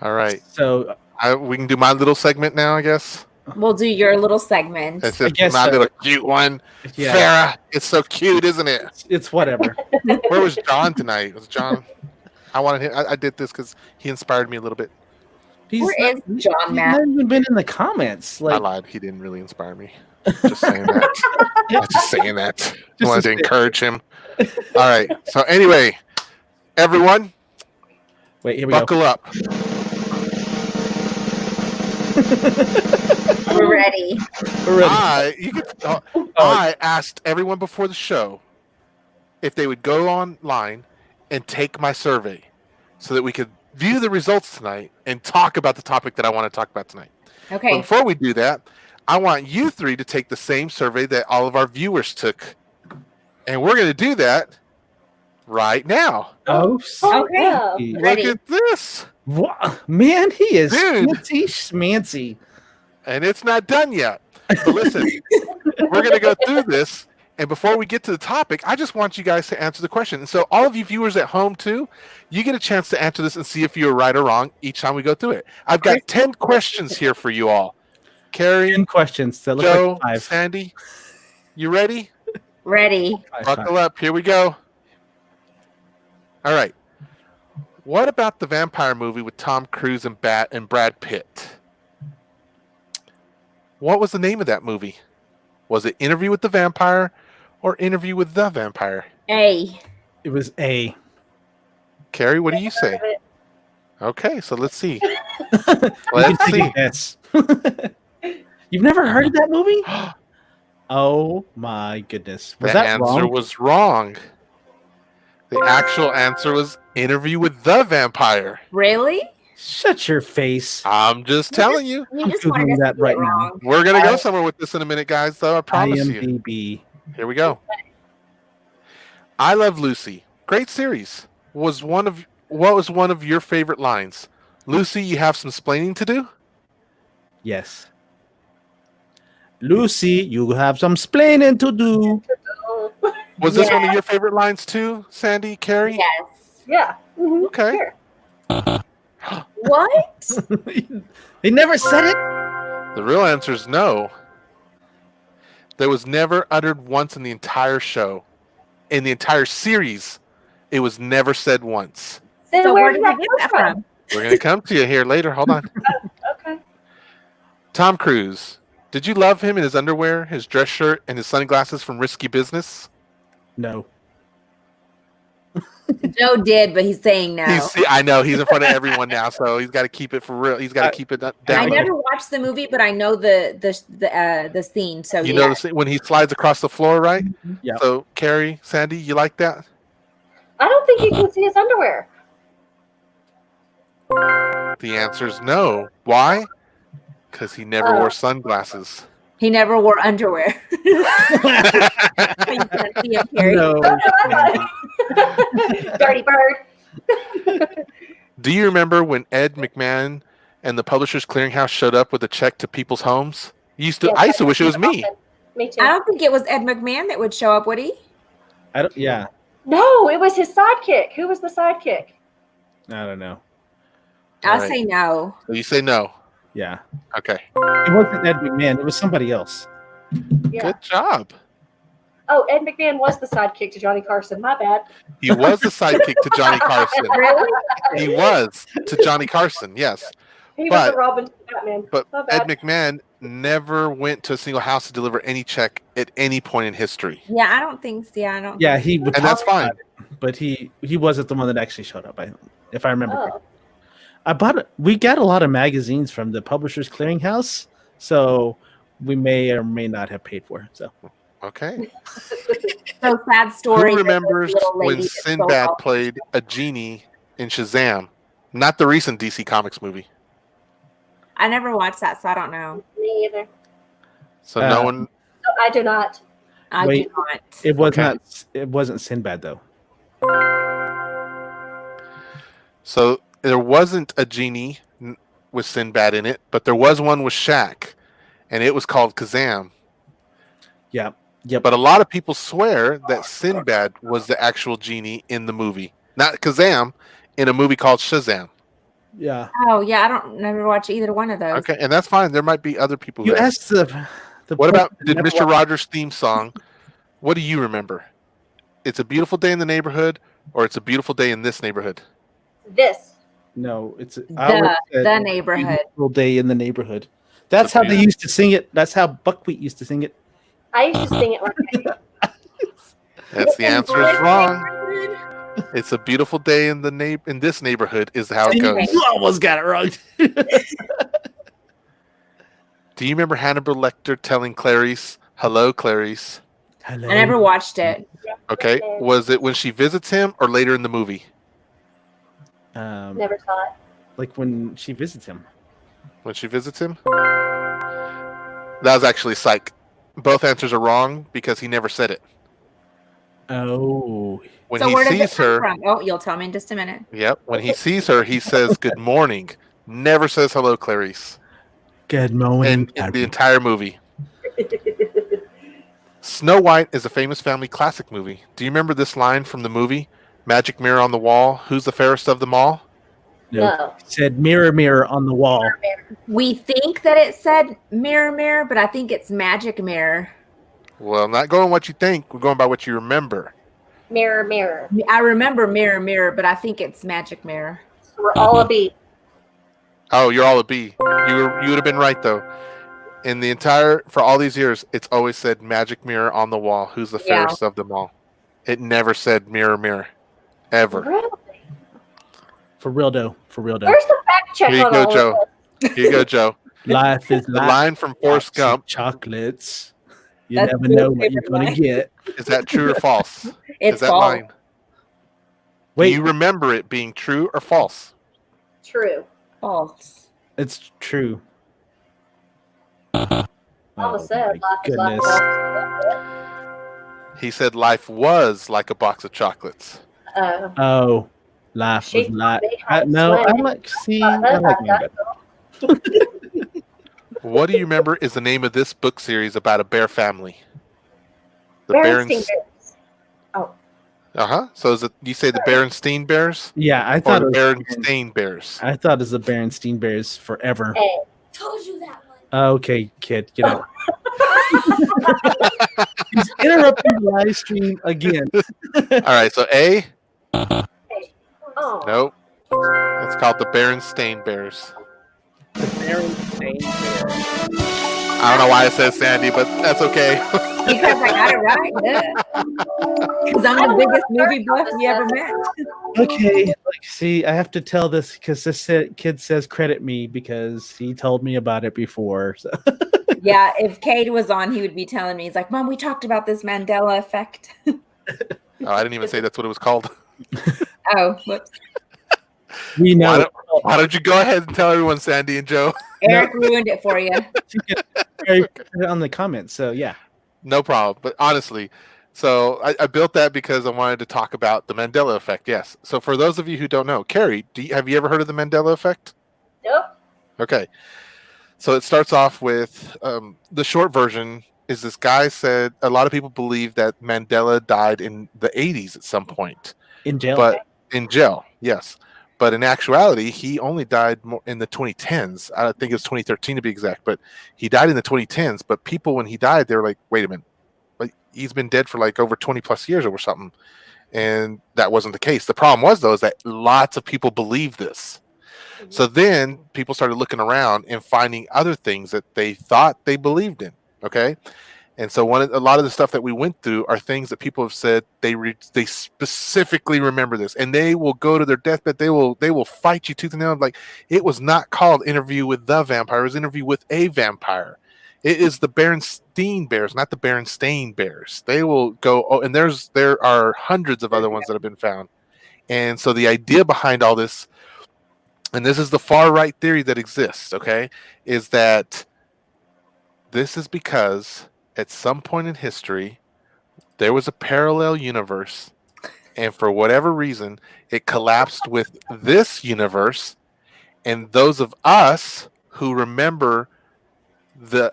All right. So We can do my little segment now, I guess. We'll do your little segment. It's I just guess my so. little cute one. yeah, Farrah, it's so cute, isn't it? it's whatever. Where was John tonight? Was John? I wanted him. I did this because he inspired me a little bit. Where is John, He's Matt? not even been in the comments. I Like, lied. He didn't really inspire me. Just saying that. I'm just saying that. I wanted to encourage him. All right. So anyway, everyone, wait, here we buckle up. We're ready. go. We're ready. I asked everyone before the show if they would go online and take my survey so that we could view the results tonight and talk about the topic that I want to talk about tonight. But Okay. before we do that, I want you three to take the same survey that all of our viewers took. And we're going to do that right now. Okay. Yeah. Ready. Look at this. Man, he is Dude. fancy schmancy. And it's not done yet. But listen, we're going to go through this. And before we get to the topic, I just want you guys to answer the question. And so all of you viewers at home, too, you get a chance to answer this and see if you're right or wrong each time we go through it. I've got 10 questions here for you all. Carrie, 10 questions that look Joe, like 5. Sandy, you ready? Ready. Buckle up. Here we go. All right. What about the vampire movie with Tom Cruise and Brad Pitt? What was the name of that movie? Was it Interview with the Vampire or Interview with the Vampire? A. It was A. Carrie, what do you say? Okay, so let's see. You can Let's take see. a guess. You've never heard of that movie? Oh my goodness. Was The that answer wrong? was wrong. The actual answer was Interview with the Vampire. Really? Shut your face. I'm just telling you. You I'm just wanted Googling us that to right get it now. wrong. We're going to go somewhere with this in a minute, guys, though. I promise you. IMDb. Here we go. I Love Lucy. Great series. What was one of your favorite lines? Lucy, you have some splaining to do? Yes. Lucy, you have some splaining to do. Was this one of your favorite lines too, Sandy, Carrie? Yes. Yeah. Mhm. Okay. Sure. What? They never said it. The real answer is no. That was never uttered once in the entire show. In the entire series, it was never said once. Then So where where did did that we get come that from? from? We're going to come to you here later. Hold on. Okay. Tom Cruise. Did you love him in his underwear, his dress shirt, and his sunglasses from Risky Business? No. Joe did, but he's saying no. I know he's in front of everyone now, so he's got to keep it for real. He's got to keep it down. I never watched the movie, but I know the scene. So You yeah. know the scene when he slides across the floor, right? Yeah. So, Carrie, Sandy, you like that? I don't think you can see his underwear. The answer is no. Why? Because he never wore sunglasses. He never wore underwear. You can't see him, Carrie. No. Dirty bird. Do you remember when Ed McMahon and the Publishers Clearinghouse showed up with a check to people's homes? Yes, I used to wish it was me. Me too. I don't think it was Ed McMahon that would show up, would he? I don't. Yeah. No, it was his sidekick. Who was the sidekick? I don't know. I'll Right. say no. So you say no. Yeah. Okay. It wasn't Ed McMahon. It was somebody else. Yeah. Good job. Oh, Ed McMahon was the sidekick to Johnny Carson. My bad. He was the sidekick to Johnny Carson. Really? He was to Johnny Carson, yes. He was But- the Robin to Batman. But My Ed bad. McMahon never went to a single house to deliver any check at any point in history. Yeah, I don't think so. Yeah, I don't. Yeah, he would. And that's talk fine. about it, but he wasn't the one that actually showed up. If I remember correctly. Oh, We got a lot of magazines from the Publishers Clearinghouse, so we may or may not have paid for it. So Okay. So sad story. Who that the remembers little lady when that stole Sinbad all- played a genie in Shazam? Not the recent DC Comics movie. I never watched that, so I don't know. me either. So no Uh, one. No, I do not. I Wait. do not. it was Okay. not. It wasn't Sinbad though. So there wasn't a genie with Sinbad in it, but there was one with Shaq, and it was called Kazam. Yeah. Yep. But a lot of people swear that Sinbad was the actual genie in the movie, not Kazam, in a movie called Shazam. Yeah. Oh yeah, I don't never watch either one of those. Okay, and that's fine. There might be other people You who asked the What person about that did never Mr. watched- Rogers' theme song? What do you remember? It's a beautiful day in the neighborhood, or it's a beautiful day in this neighborhood. This. No, it's I always said The neighborhood. Beautiful Day in the Neighborhood. That's how they beautiful- used to sing it. That's how Buckwheat used to sing it. I used to sing it like That's the answer is wrong. It's a beautiful day in the in this neighborhood is how it goes. You almost got it wrong. Do you remember Hannibal Lecter telling Clarice, "Hello, Clarice"? Hello. I never watched it. Okay, was it when she visits him or later in the movie? never saw it. Like when she visits him. When she visits him? That was actually psych. Both answers are wrong because he never said it. Oh. When So he where does it sees come her, from? Oh, you'll tell me in just a minute. yep. When he sees her, he says "Good morning." Never says "Hello, Clarice." Good morning. In the entire movie. Snow White is a famous family classic movie. Do you remember this line from the movie? Magic mirror on the wall. Who's the fairest of them all? No. It said mirror, mirror on the wall. We think that it said mirror, mirror, but I think it's magic mirror. Well, not going what you think. We're going by what you remember. Mirror, mirror. I remember mirror, mirror, but I think it's magic mirror. We're all a bee. Oh, you're all a B. You would have been right though. In the entire for all these years, it's always said magic mirror on the wall. Who's the Yeah. fairest of them all? It never said mirror, mirror, ever. Really? For real though. For real though. Where's the fact check Here you on go, all Joe. of this? Here you go, Joe. Life is The like line from Forrest lots of Gump. chocolates. You That's never my know what you're favorite gonna line. get. Is that true or false? It's Is that false. line? Wait, Do you remember it being true or false? True. False. it's true. Mama Oh, said my life is like goodness. He said life was like a box of chocolates. Oh, life was She like. taught me how to No, I swim. like. See, I like mine better. What do you remember is the name of this book series about a bear family? The Berenstain Bears. Uh-huh. So is it you say the Berenstain Bears Yeah, I or thought the it was. Berenstain Bears? I thought it was the Berenstain Bears forever. Hey. Told you that one. Okay, kid, get out. He's interrupting the live stream again. All right, so A, Oh. nope. It's called the Berenstain Bears. The Berenstain Bears. I don't know why it says Sandy, but that's okay. Because I got it right. Because I'm the biggest movie buff you ever met. Okay, like, see, I have to tell this because kid says credit me because he told me about it before. So. Yeah, if Cade was on, he would be telling me, he's like, Mom, we talked about this Mandela effect. Oh, I didn't even say that's what it was called. Oh, whoops. We know. Why don't you go ahead and tell everyone, Sandy and Joe? Eric ruined it for you. On the comments. So yeah. No problem. But honestly, so I built that because I wanted to talk about the Mandela effect. Yes. So for those of you who don't know, Carrie, have you ever heard of the Mandela effect? Nope. Okay. So it starts off with the short version is this guy said a lot of people believe that Mandela died in the 80s at some point, In jail. but in jail, yes. But in actuality, he only died more in the 2010s. I think it was 2013 to be exact, but he died in the 2010s. But people, when he died, they were like, wait a minute, like he's been dead for like over 20 plus years or something. And that wasn't the case. The problem was, though, is that lots of people believed this. So then people started looking around and finding other things that they thought they believed in. Okay. And so a lot of the stuff that we went through are things that people have said they specifically remember this, and they will go to their deathbed. They will fight you tooth and nail. Like it was not called Interview with the Vampire; it was Interview with a Vampire. It is the Berenstain Bears, not the Berenstain Bears. They will go. Oh, and there are hundreds of other ones that have been found. And so the idea behind all this, and this is the far right theory that exists. Okay, is that this is because at some point in history, there was a parallel universe and for whatever reason, it collapsed with this universe. And those of us who remember the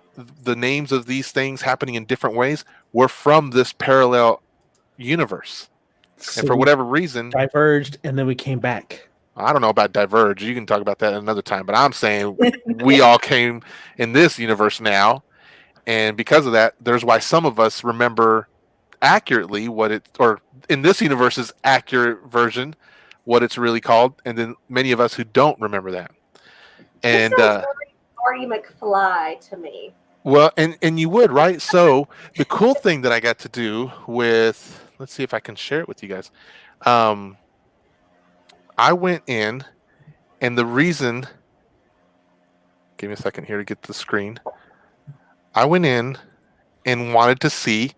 names of these things happening in different ways were from this parallel universe. So And for we whatever reason, diverged, and then we came back. I don't know about diverge. You can talk about that another time. But I'm saying we all came in this universe now, and because of that, there's why some of us remember accurately what it, or in this universe's accurate version, what it's really called, and then many of us who don't remember that. This And sounds very Marty McFly to me. well, and you would, right? So the cool thing that I got to do with, let's see if I can share it with you guys. I went in, and the reason, give me a second here to get the screen. I went in and wanted to see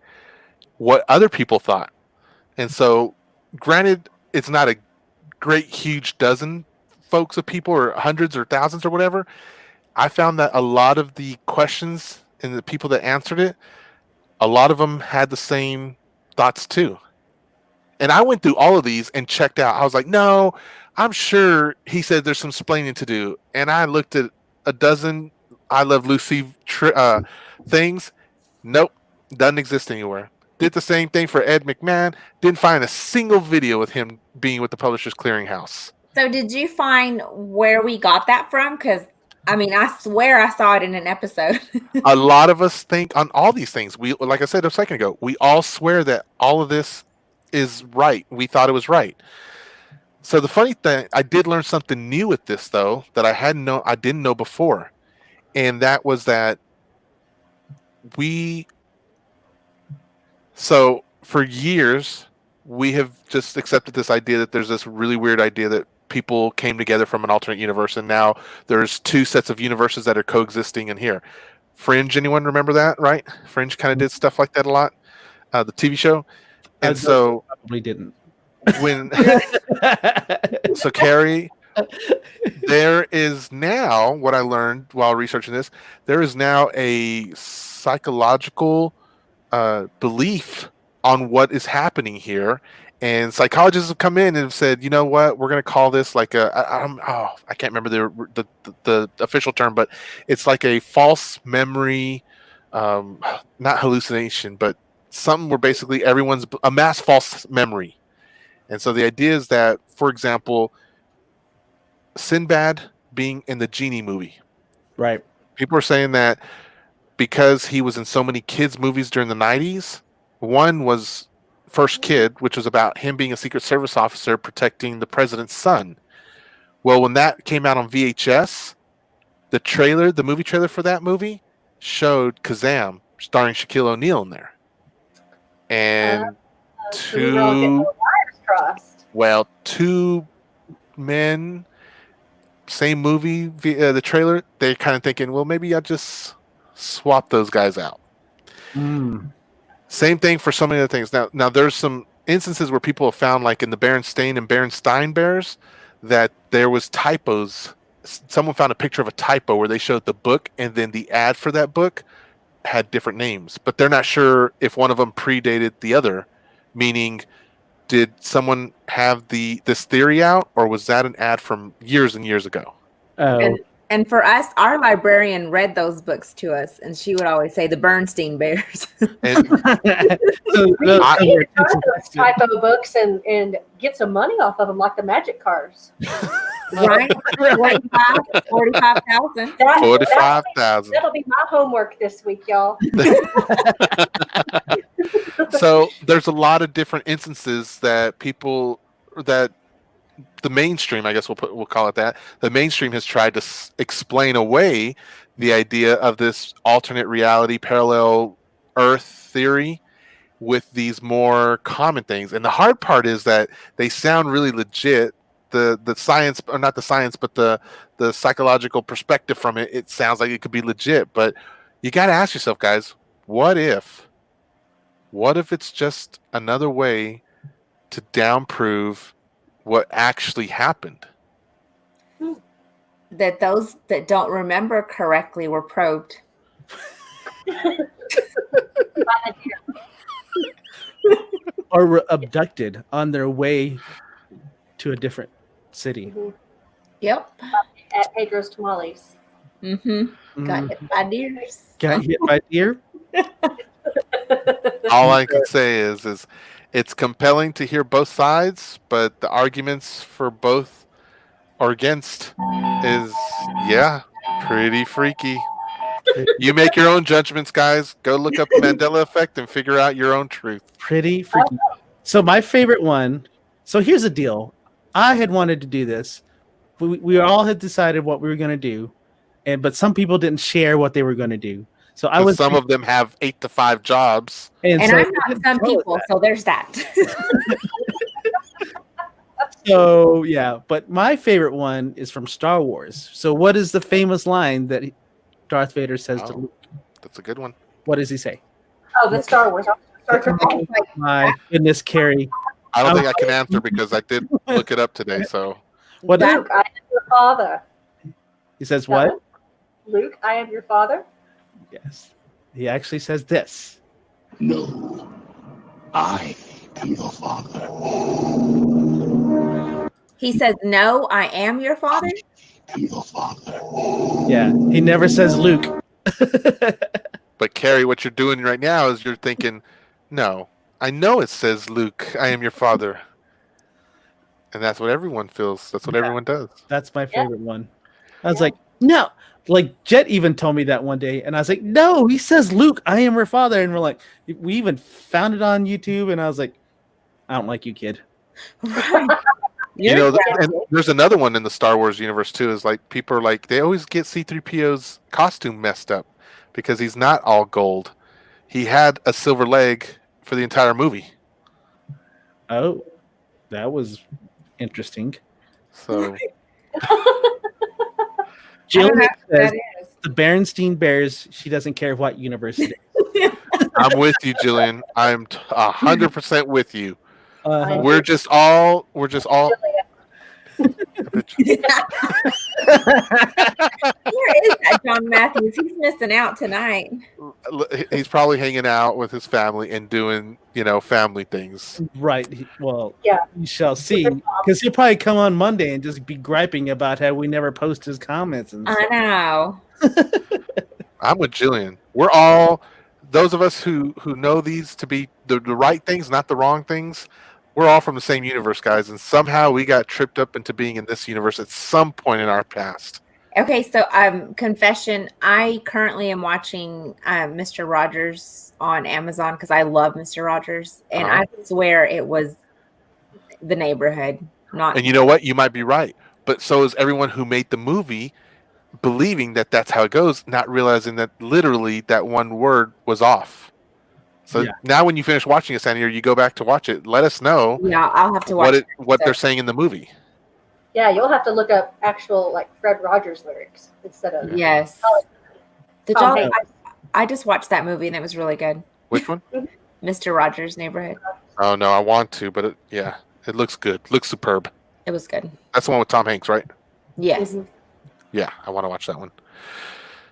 what other people thought. And so, granted, it's not a great, huge dozen folks of people, or hundreds or thousands or whatever. I found that a lot of the questions and the people that answered it, a lot of them had the same thoughts too. And I went through all of these and checked out. I was like, no, I'm sure he said there's some splaining to do. And I looked at a dozen I Love Lucy things. Nope, doesn't exist anywhere. Did the same thing for Ed McMahon. Didn't find a single video with him being with the Publishers Clearinghouse. So did you find where we got that from? Because I mean, I swear I saw it in an episode. A lot of us think on all these things. We, like I said a second ago, we all swear that all of this is right. We thought it was right. So the funny thing, I did learn something new with this though that I didn't know before, and that was that so for years we have just accepted this idea that there's this really weird idea that people came together from an alternate universe, and now there's two sets of universes that are coexisting in here. Fringe, anyone remember that? Right? Fringe kind of did stuff like that a lot. The TV show, and so probably didn't. When so Carrie, there is now what I learned while researching this. There is now a psychological belief on what is happening here, and psychologists have come in and have said, you know what, we're going to call this like I can't remember the official term, but it's like a false memory, not hallucination, but something where basically everyone's a mass false memory. And so the idea is that, for example, Sinbad being in the Genie movie, Right. people are saying that because he was in so many kids' movies during the 90s, one was First Kid, which was about him being a Secret Service officer protecting the president's son. Well, when that came out on VHS, the movie trailer for that movie showed Kazam starring Shaquille O'Neal in there. And So we were all getting our wires crossed. well, two men, same movie, the trailer, they're kind of thinking, well, maybe I'll just swap those guys out. Same thing for so many other things. Now there's some instances where people have found, like in the Berenstain and Berenstein Bears, that there was typos. Someone found a picture of a typo where they showed the book and then the ad for that book had different names, but they're not sure if one of them predated the other, meaning did someone have this theory out, or was that an ad from years and years ago? Oh, And for us, our librarian read those books to us, and she would always say the Bernstein Bears. And We need to start those typo books and get some money off of them, like the magic cars. Right? 45,000. 45,000. That'll be my homework this week, y'all. So there's a lot of different instances that the mainstream, I guess we'll call it that, the mainstream has tried to explain away the idea of this alternate reality, parallel Earth theory with these more common things. And the hard part is that they sound really legit. The science, or not the science, but the psychological perspective from it sounds like it could be legit. But you got to ask yourself, guys, what if it's just another way to downprove what actually happened? That those that don't remember correctly were probed. or were abducted on their way to a different city. Mhm. Yep. At Pedro's Tamales. Mm-hmm. Got hit by deers. Got hit by deer. All I can say is it's compelling to hear both sides, but the arguments for both or against is pretty freaky. You make your own judgments, guys. Go look up the Mandela effect and figure out your own truth. Pretty freaky. So my favorite one. So here's the deal. I had wanted to do this. We all had decided what we were going to do, but some people didn't share what they were going to do. So I was. Some of them have 8 to 5 jobs, And so I'm not some people, so there's that. So yeah, but my favorite one is from Star Wars. So what is the famous line that Darth Vader says to Luke? That's a good one. What does he say? Oh, the Star Wars. Star Trek. Oh, My goodness, Carrie. I don't think I can answer because I did look it up today. So What Luke, I am your father. he says? What? Luke, I am your father. Yes, he actually says this. No, I am your father. He says, "No, I am your father." I am your father. Yeah, he never says Luke. but Carrie, what you're doing right now is you're thinking, no, I know it says Luke, I am your father. And that's what everyone feels. That's what everyone does. That's my favorite one. I was like, no. Like Jet even told me that one day, and I was like, no, he says Luke, I am your father. And we're like, we even found it on YouTube, and I was like, I don't like you, kid. You know, and there's another one in the Star Wars universe too. Is like people are like they always get C-3PO's costume messed up because he's not all gold. He had a silver leg for the entire movie. Oh, that was interesting. So Jill says that is. the Berenstein Bears. She doesn't care what universe it is. I'm with you, Jillian. I'm 100% with you. Uh-huh. We're just all. Where is that John Matthews? He's missing out tonight. He's probably hanging out with his family and doing, family things. Right. Well, Yeah. you shall see. Because he'll probably come on Monday and just be griping about how we never post his comments and I stuff. know. I'm with Jillian. We're all those of us who know these to be the right things, not the wrong things. We're all from the same universe, guys, and somehow we got tripped up into being in this universe at some point in our past. Okay, so confession, I currently am watching Mr. Rogers on Amazon because I love Mr. Rogers, and I swear it was The Neighborhood, not. And you know what? You might be right, but so is everyone who made the movie, believing that that's how it goes, not realizing that literally that one word was off. So now when you finish watching it, Sandy, or you go back to watch it, let us know. Yeah, I'll have to watch what they're saying in the movie. Yeah, you'll have to look up actual Fred Rogers lyrics instead of Yes. Did Tom y'all? Hanks. I just watched that movie and it was really good. Which one? Mr. Rogers' Neighborhood. Oh no, I want to, but it looks good. Looks superb. It was good. That's the one with Tom Hanks, right? Yes. Mhm. Yeah, I want to watch that one.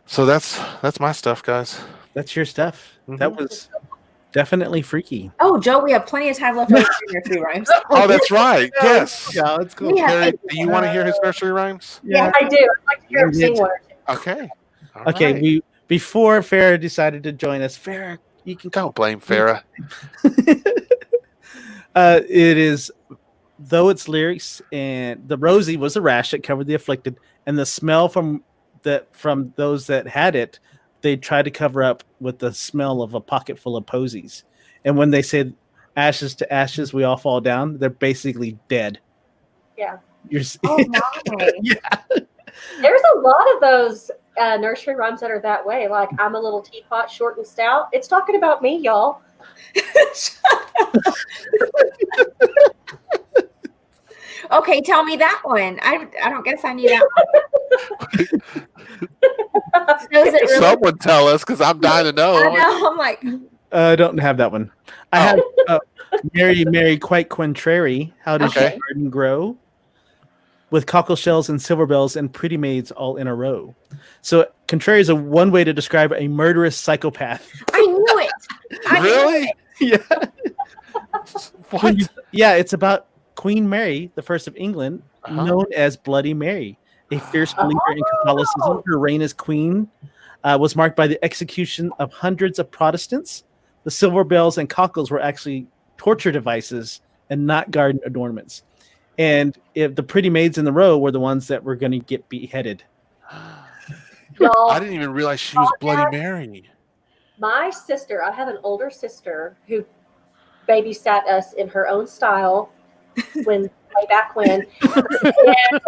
So that's my stuff, guys. That's your stuff. That was definitely freaky. Oh, Joe, we have plenty of time left over for your free rhymes. Oh, that's right. Yes. Yeah, let's go. Yeah. Carrie, do you want to hear his nursery rhymes? Yeah, I do. I'd like to hear him sing one or two. Okay. All Okay, right. before Farrah decided to join us, Farrah, you can Don't blame Farrah. It is, though its lyrics and the rosy was a rash that covered the afflicted, and the smell from those that had it, they tried to cover up with the smell of a pocket full of posies. And when they say ashes to ashes, we all fall down, they're basically dead. Yeah. Oh, my. Yeah. There's a lot of those nursery rhymes that are that way. Like, I'm a little teapot, short and stout. It's talking about me, y'all. Okay, tell me that one. I don't guess I need that one. So is it really? Someone tell us, because I'm dying to I know. know. I'm like, I don't have that one. I have Mary, quite contrary. How does Okay. your garden grow? With cockle shells and silver bells and pretty maids all in a row. So contrary is one way to describe a murderous psychopath. I knew it. I knew Really? it. Yeah. What? Yeah, it's about Queen Mary, the first of England, known as Bloody Mary, a fierce believer in Catholicism. Her reign as queen was marked by the execution of hundreds of Protestants. The silver bells and cockles were actually torture devices and not garden adornments. And if the pretty maids in the row were the ones that were going to get beheaded. Y'all, I didn't even realize she was Bloody Mary. my sister, I have an older sister who babysat us in her own style way back when. And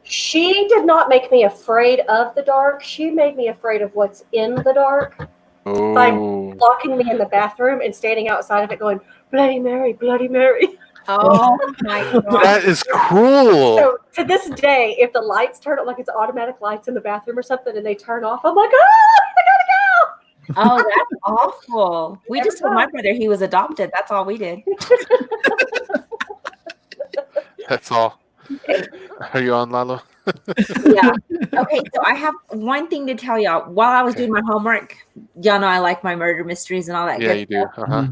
she did not make me afraid of the dark. She made me afraid of what's in the dark by Oh, locking me in the bathroom and standing outside of it going, Bloody Mary, Bloody Mary. Oh my god. that is cruel. So to this day, if the lights turn on, like it's automatic lights in the bathroom or something, and they turn off, I'm like, I Oh, that's awful. We just told my brother he was adopted. That's all we did. That's all. Are you on, Lalo? Yeah. Okay, so I have one thing to tell y'all. While I was doing my homework, y'all know I like my murder mysteries and all that Yeah, good you do. stuff.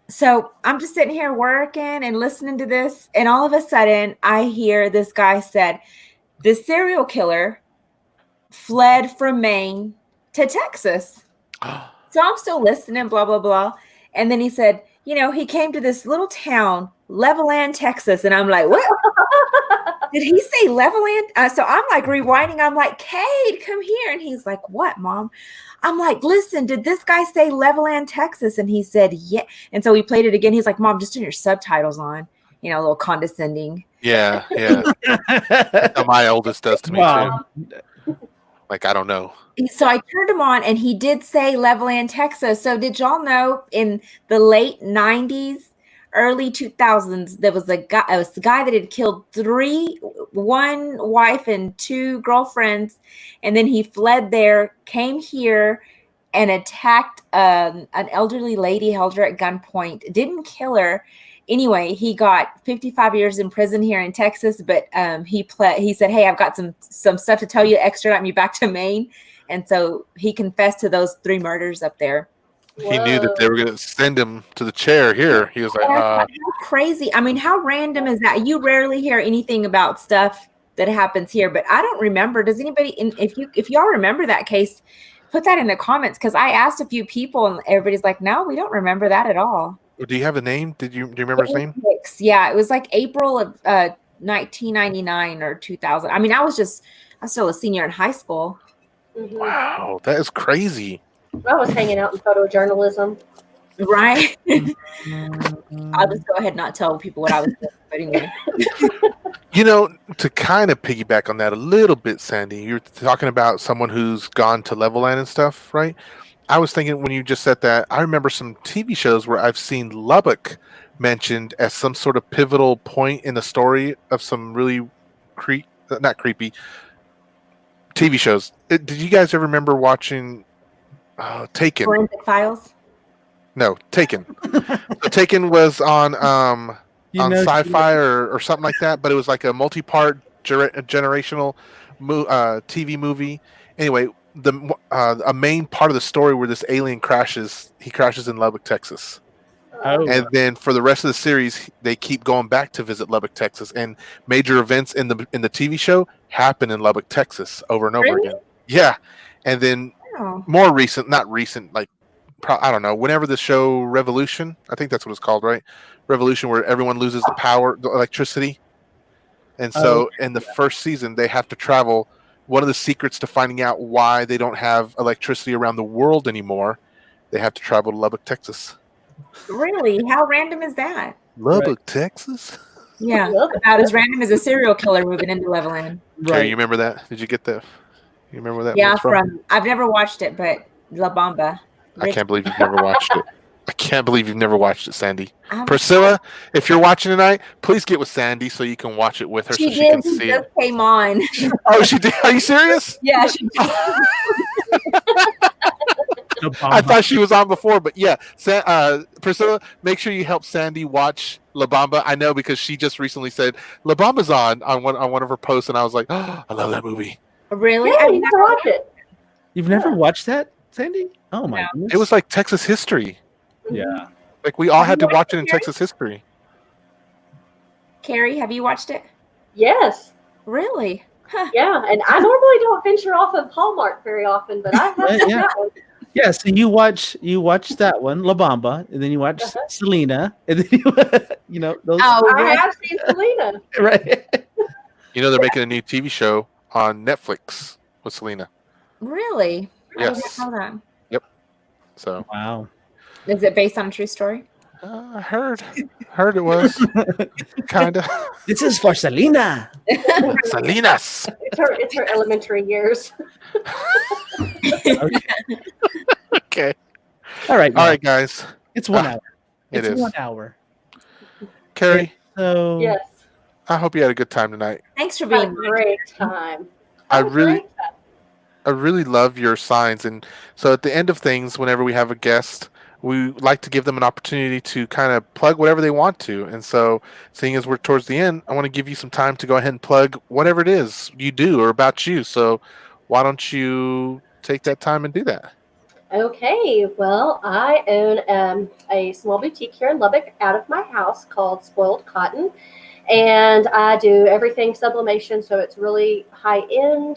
So I'm just sitting here working and listening to this, and all of a sudden I hear this guy said, the serial killer fled from Maine to Texas. So I'm still listening, blah, blah, blah. And then he said, you know, he came to this little town, Levelland, Texas. And I'm like, what? Did he say Levelland? So I'm like rewinding. I'm like, Cade, come here. And he's like, what, Mom? I'm like, listen, did this guy say Levelland, Texas? And he said, yeah. And so we played it again. He's like, Mom, just turn your subtitles on, you know, a little condescending. Yeah. That's how my oldest does to me too. Like, I don't know. So I turned him on and he did say Levelland, Texas. So did y'all know in the late 90s, early 2000s, there was a guy, it was the guy that had killed one wife and 2 girlfriends. And then he fled there, came here and attacked an elderly lady, held her at gunpoint, didn't kill her. Anyway, he got 55 years in prison here in Texas, but he said, hey, I've got some stuff to tell you, extradite me back to Maine. And so he confessed to those 3 murders up there. He knew that they were going to send him to the chair here. He was like, How crazy. I mean, how random is that? You rarely hear anything about stuff that happens here, but I don't remember. Does anybody, if y'all remember that case, put that in the comments, because I asked a few people and everybody's like, no, we don't remember that at all. do you have a name? Do you remember his name? Yeah, it was like April of 1999 or 2000. I mean, I was still a senior in high school. Wow, that is crazy. I was hanging out in photojournalism. Right? I'll just go ahead and not tell people what I was doing. But anyway. You know, to kind of piggyback on that a little bit, Sandy, you're talking about someone who's gone to Levelland and stuff, right? I was thinking when you just said that, I remember some TV shows where I've seen Lubbock mentioned as some sort of pivotal point in the story of some really not creepy TV shows. Did you guys ever remember watching Taken? Forensic Files? No, Taken. So Taken was on Sci-Fi or something like that, but it was like a multi-part generational TV movie. Anyway, a main part of the story where this alien crashes in Lubbock, Texas. Oh. And then for the rest of the series, they keep going back to visit Lubbock, Texas, and major events in the TV show happen in Lubbock, Texas, over and over again. Yeah, and then more recent, not recent, like I don't know, whenever the show Revolution, I think that's what it's called, right? Revolution, where everyone loses the power, the electricity, and so in the first season, they have to travel. One of the secrets to finding out why they don't have electricity around the world anymore, they have to travel to Lubbock, Texas. Really? How random is that? Lubbock, Texas? Yeah, about as random as a serial killer moving into Levelland. Terry, you remember that? Did you get that? You remember that? Yeah, I've never watched it, but La Bamba. I can't believe you've never watched it. I can't believe you've never watched it, Sandy. Priscilla, if you're watching tonight, please get with Sandy so you can watch it with her. She can did. see She just it. came on. Oh, she did? Are you serious? Yeah, she did. I thought she was on before, but yeah. Priscilla, make sure you help Sandy watch La Bamba. I know because she just recently said La Bamba's on one of her posts, and I was like, oh, I love that movie. Really? Yeah, you never watched it. You've never watched that, Sandy? Oh my goodness. It was like Texas history. Yeah. Like we all Have had you to watch watched it it, in Carrie? Texas history. Carrie, have you watched it? Yes. Really? Huh. Yeah, and I normally don't venture off of Hallmark very often, but I have seen Yeah. that one. Yeah, so you watch that one, La Bamba, and then you watch Uh-huh. Selena, and then you know those. Oh, I really? have seen Selena. Right. You know they're making a new TV show on Netflix with Selena. Really? I did Yes. not know that. So Wow. Is it based on a true story? I heard it was kind of This is for Selena. Salinas. It's her elementary years. Okay. All right. All right, guys. It's 1 hour. It It's is. 1 hour. Carrie, So Yes. I hope you had a good time tonight. Thanks for Had a being great time. I Had a really- great time. I really love your signs, and so at the end of things, whenever we have a guest, we like to give them an opportunity to kind of plug whatever they want to. And so, seeing as we're towards the end, I want to give you some time to go ahead and plug whatever it is you do or about you. So, why don't you take that time and do that? Okay, well, I own a small boutique here in Lubbock out of my house called Spoiled Cotton. And I do everything sublimation, so it's really high end.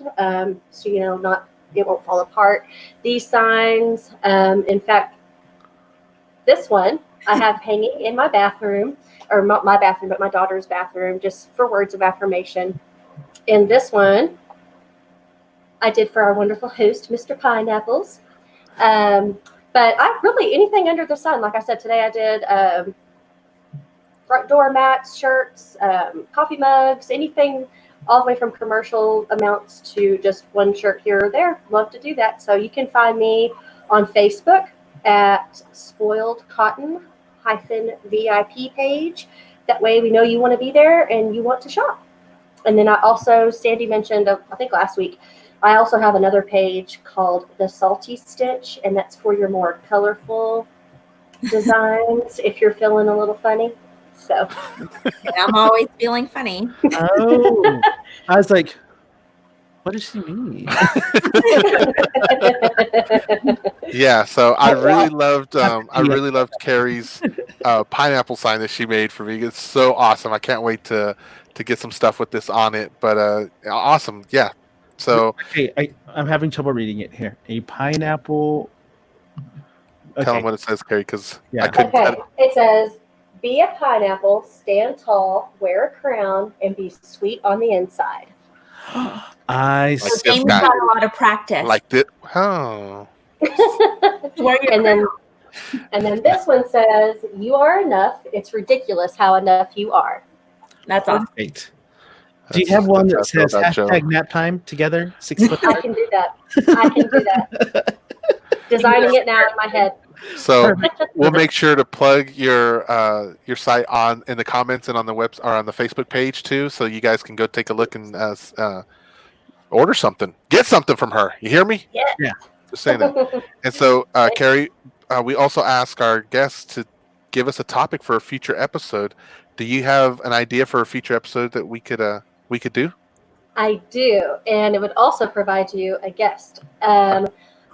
So, it won't fall apart. These signs, in fact, this one I have hanging in my bathroom, or not my bathroom, but my daughter's bathroom, just for words of affirmation. And this one I did for our wonderful host, Mr. Pineapples. But I really, anything under the sun, like I said, today I did front door mats, shirts, coffee mugs, anything all the way from commercial amounts to just one shirt here or there. Love to do that. So you can find me on Facebook at Spoiled Cotton VIP page. That way we know you want to be there and you want to shop. And then I also, Sandy mentioned, I think last week, I also have another page called The Salty Stitch, and that's for your more colorful designs if you're feeling a little funny. So I'm always feeling funny. Oh, I was like, what does she mean? Yeah, so I really loved Carrie's pineapple sign that she made for me. It's so awesome. I can't wait to get some stuff with this on it. But awesome, yeah. So Okay, I'm having trouble reading it here. A pineapple. tell Okay. them what it says, Carrie, because Yeah. I couldn't Okay, cut it. it says, be a pineapple, stand tall, wear a crown, and be sweet on the inside. I Like So this Jamie's guy. got a lot of practice. Like this. Oh. Wear your and then this one says, you are enough. It's ridiculous how enough you are. That's awesome. Great. Do you have one that That's how I says feel about Joe. hashtag nap time together? 6 foot I apart? can do that. I can do that. Designing it now in my head. So we'll make sure to plug your site in the comments and on the web or on the Facebook page too, so you guys can go take a look and order something, get something from her. You hear me? Yeah. Yeah. Just saying that. And so, Carrie, we also ask our guests to give us a topic for a future episode. Do you have an idea for a future episode that we could do? I do, and it would also provide you a guest.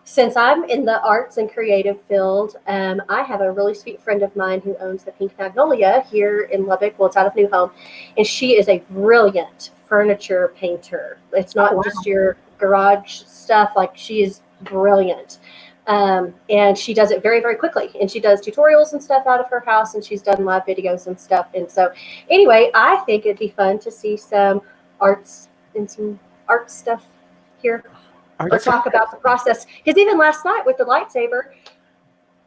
Since I'm in the arts and creative field, I have a really sweet friend of mine who owns the Pink Magnolia here in Lubbock. Well, it's out of New Home, and she is a brilliant furniture painter. It's not just your garage stuff. Like, she is brilliant. And she does it very, very quickly. And she does tutorials and stuff out of her house, and she's done live videos and stuff. And so anyway, I think it'd be fun to see some arts and some art stuff here. Or talk about the process. Because even last night with the lightsaber,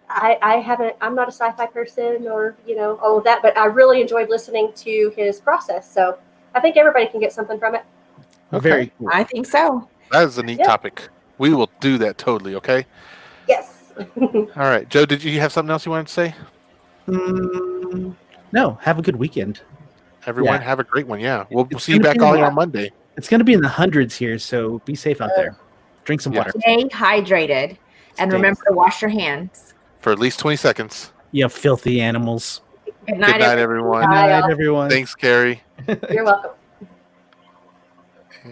I'm not a sci-fi person or, all of that, but I really enjoyed listening to his process. So I think everybody can get something from it. Very cool. I think so. That is a neat topic. We will do that totally. Okay. Yes. All right, Joe. Did you have something else you wanted to say? No, have a good weekend. Everyone, have a great one. Yeah, we'll It's see you gonna back be on Monday. It's going to be in the hundreds here, so be safe out there. Drink some water. Stay hydrated and remember to wash your hands. For at least 20 seconds. You filthy animals. Good night, Good night, everyone. Good Bye, night, y'all. everyone. Thanks, Carrie. You're welcome.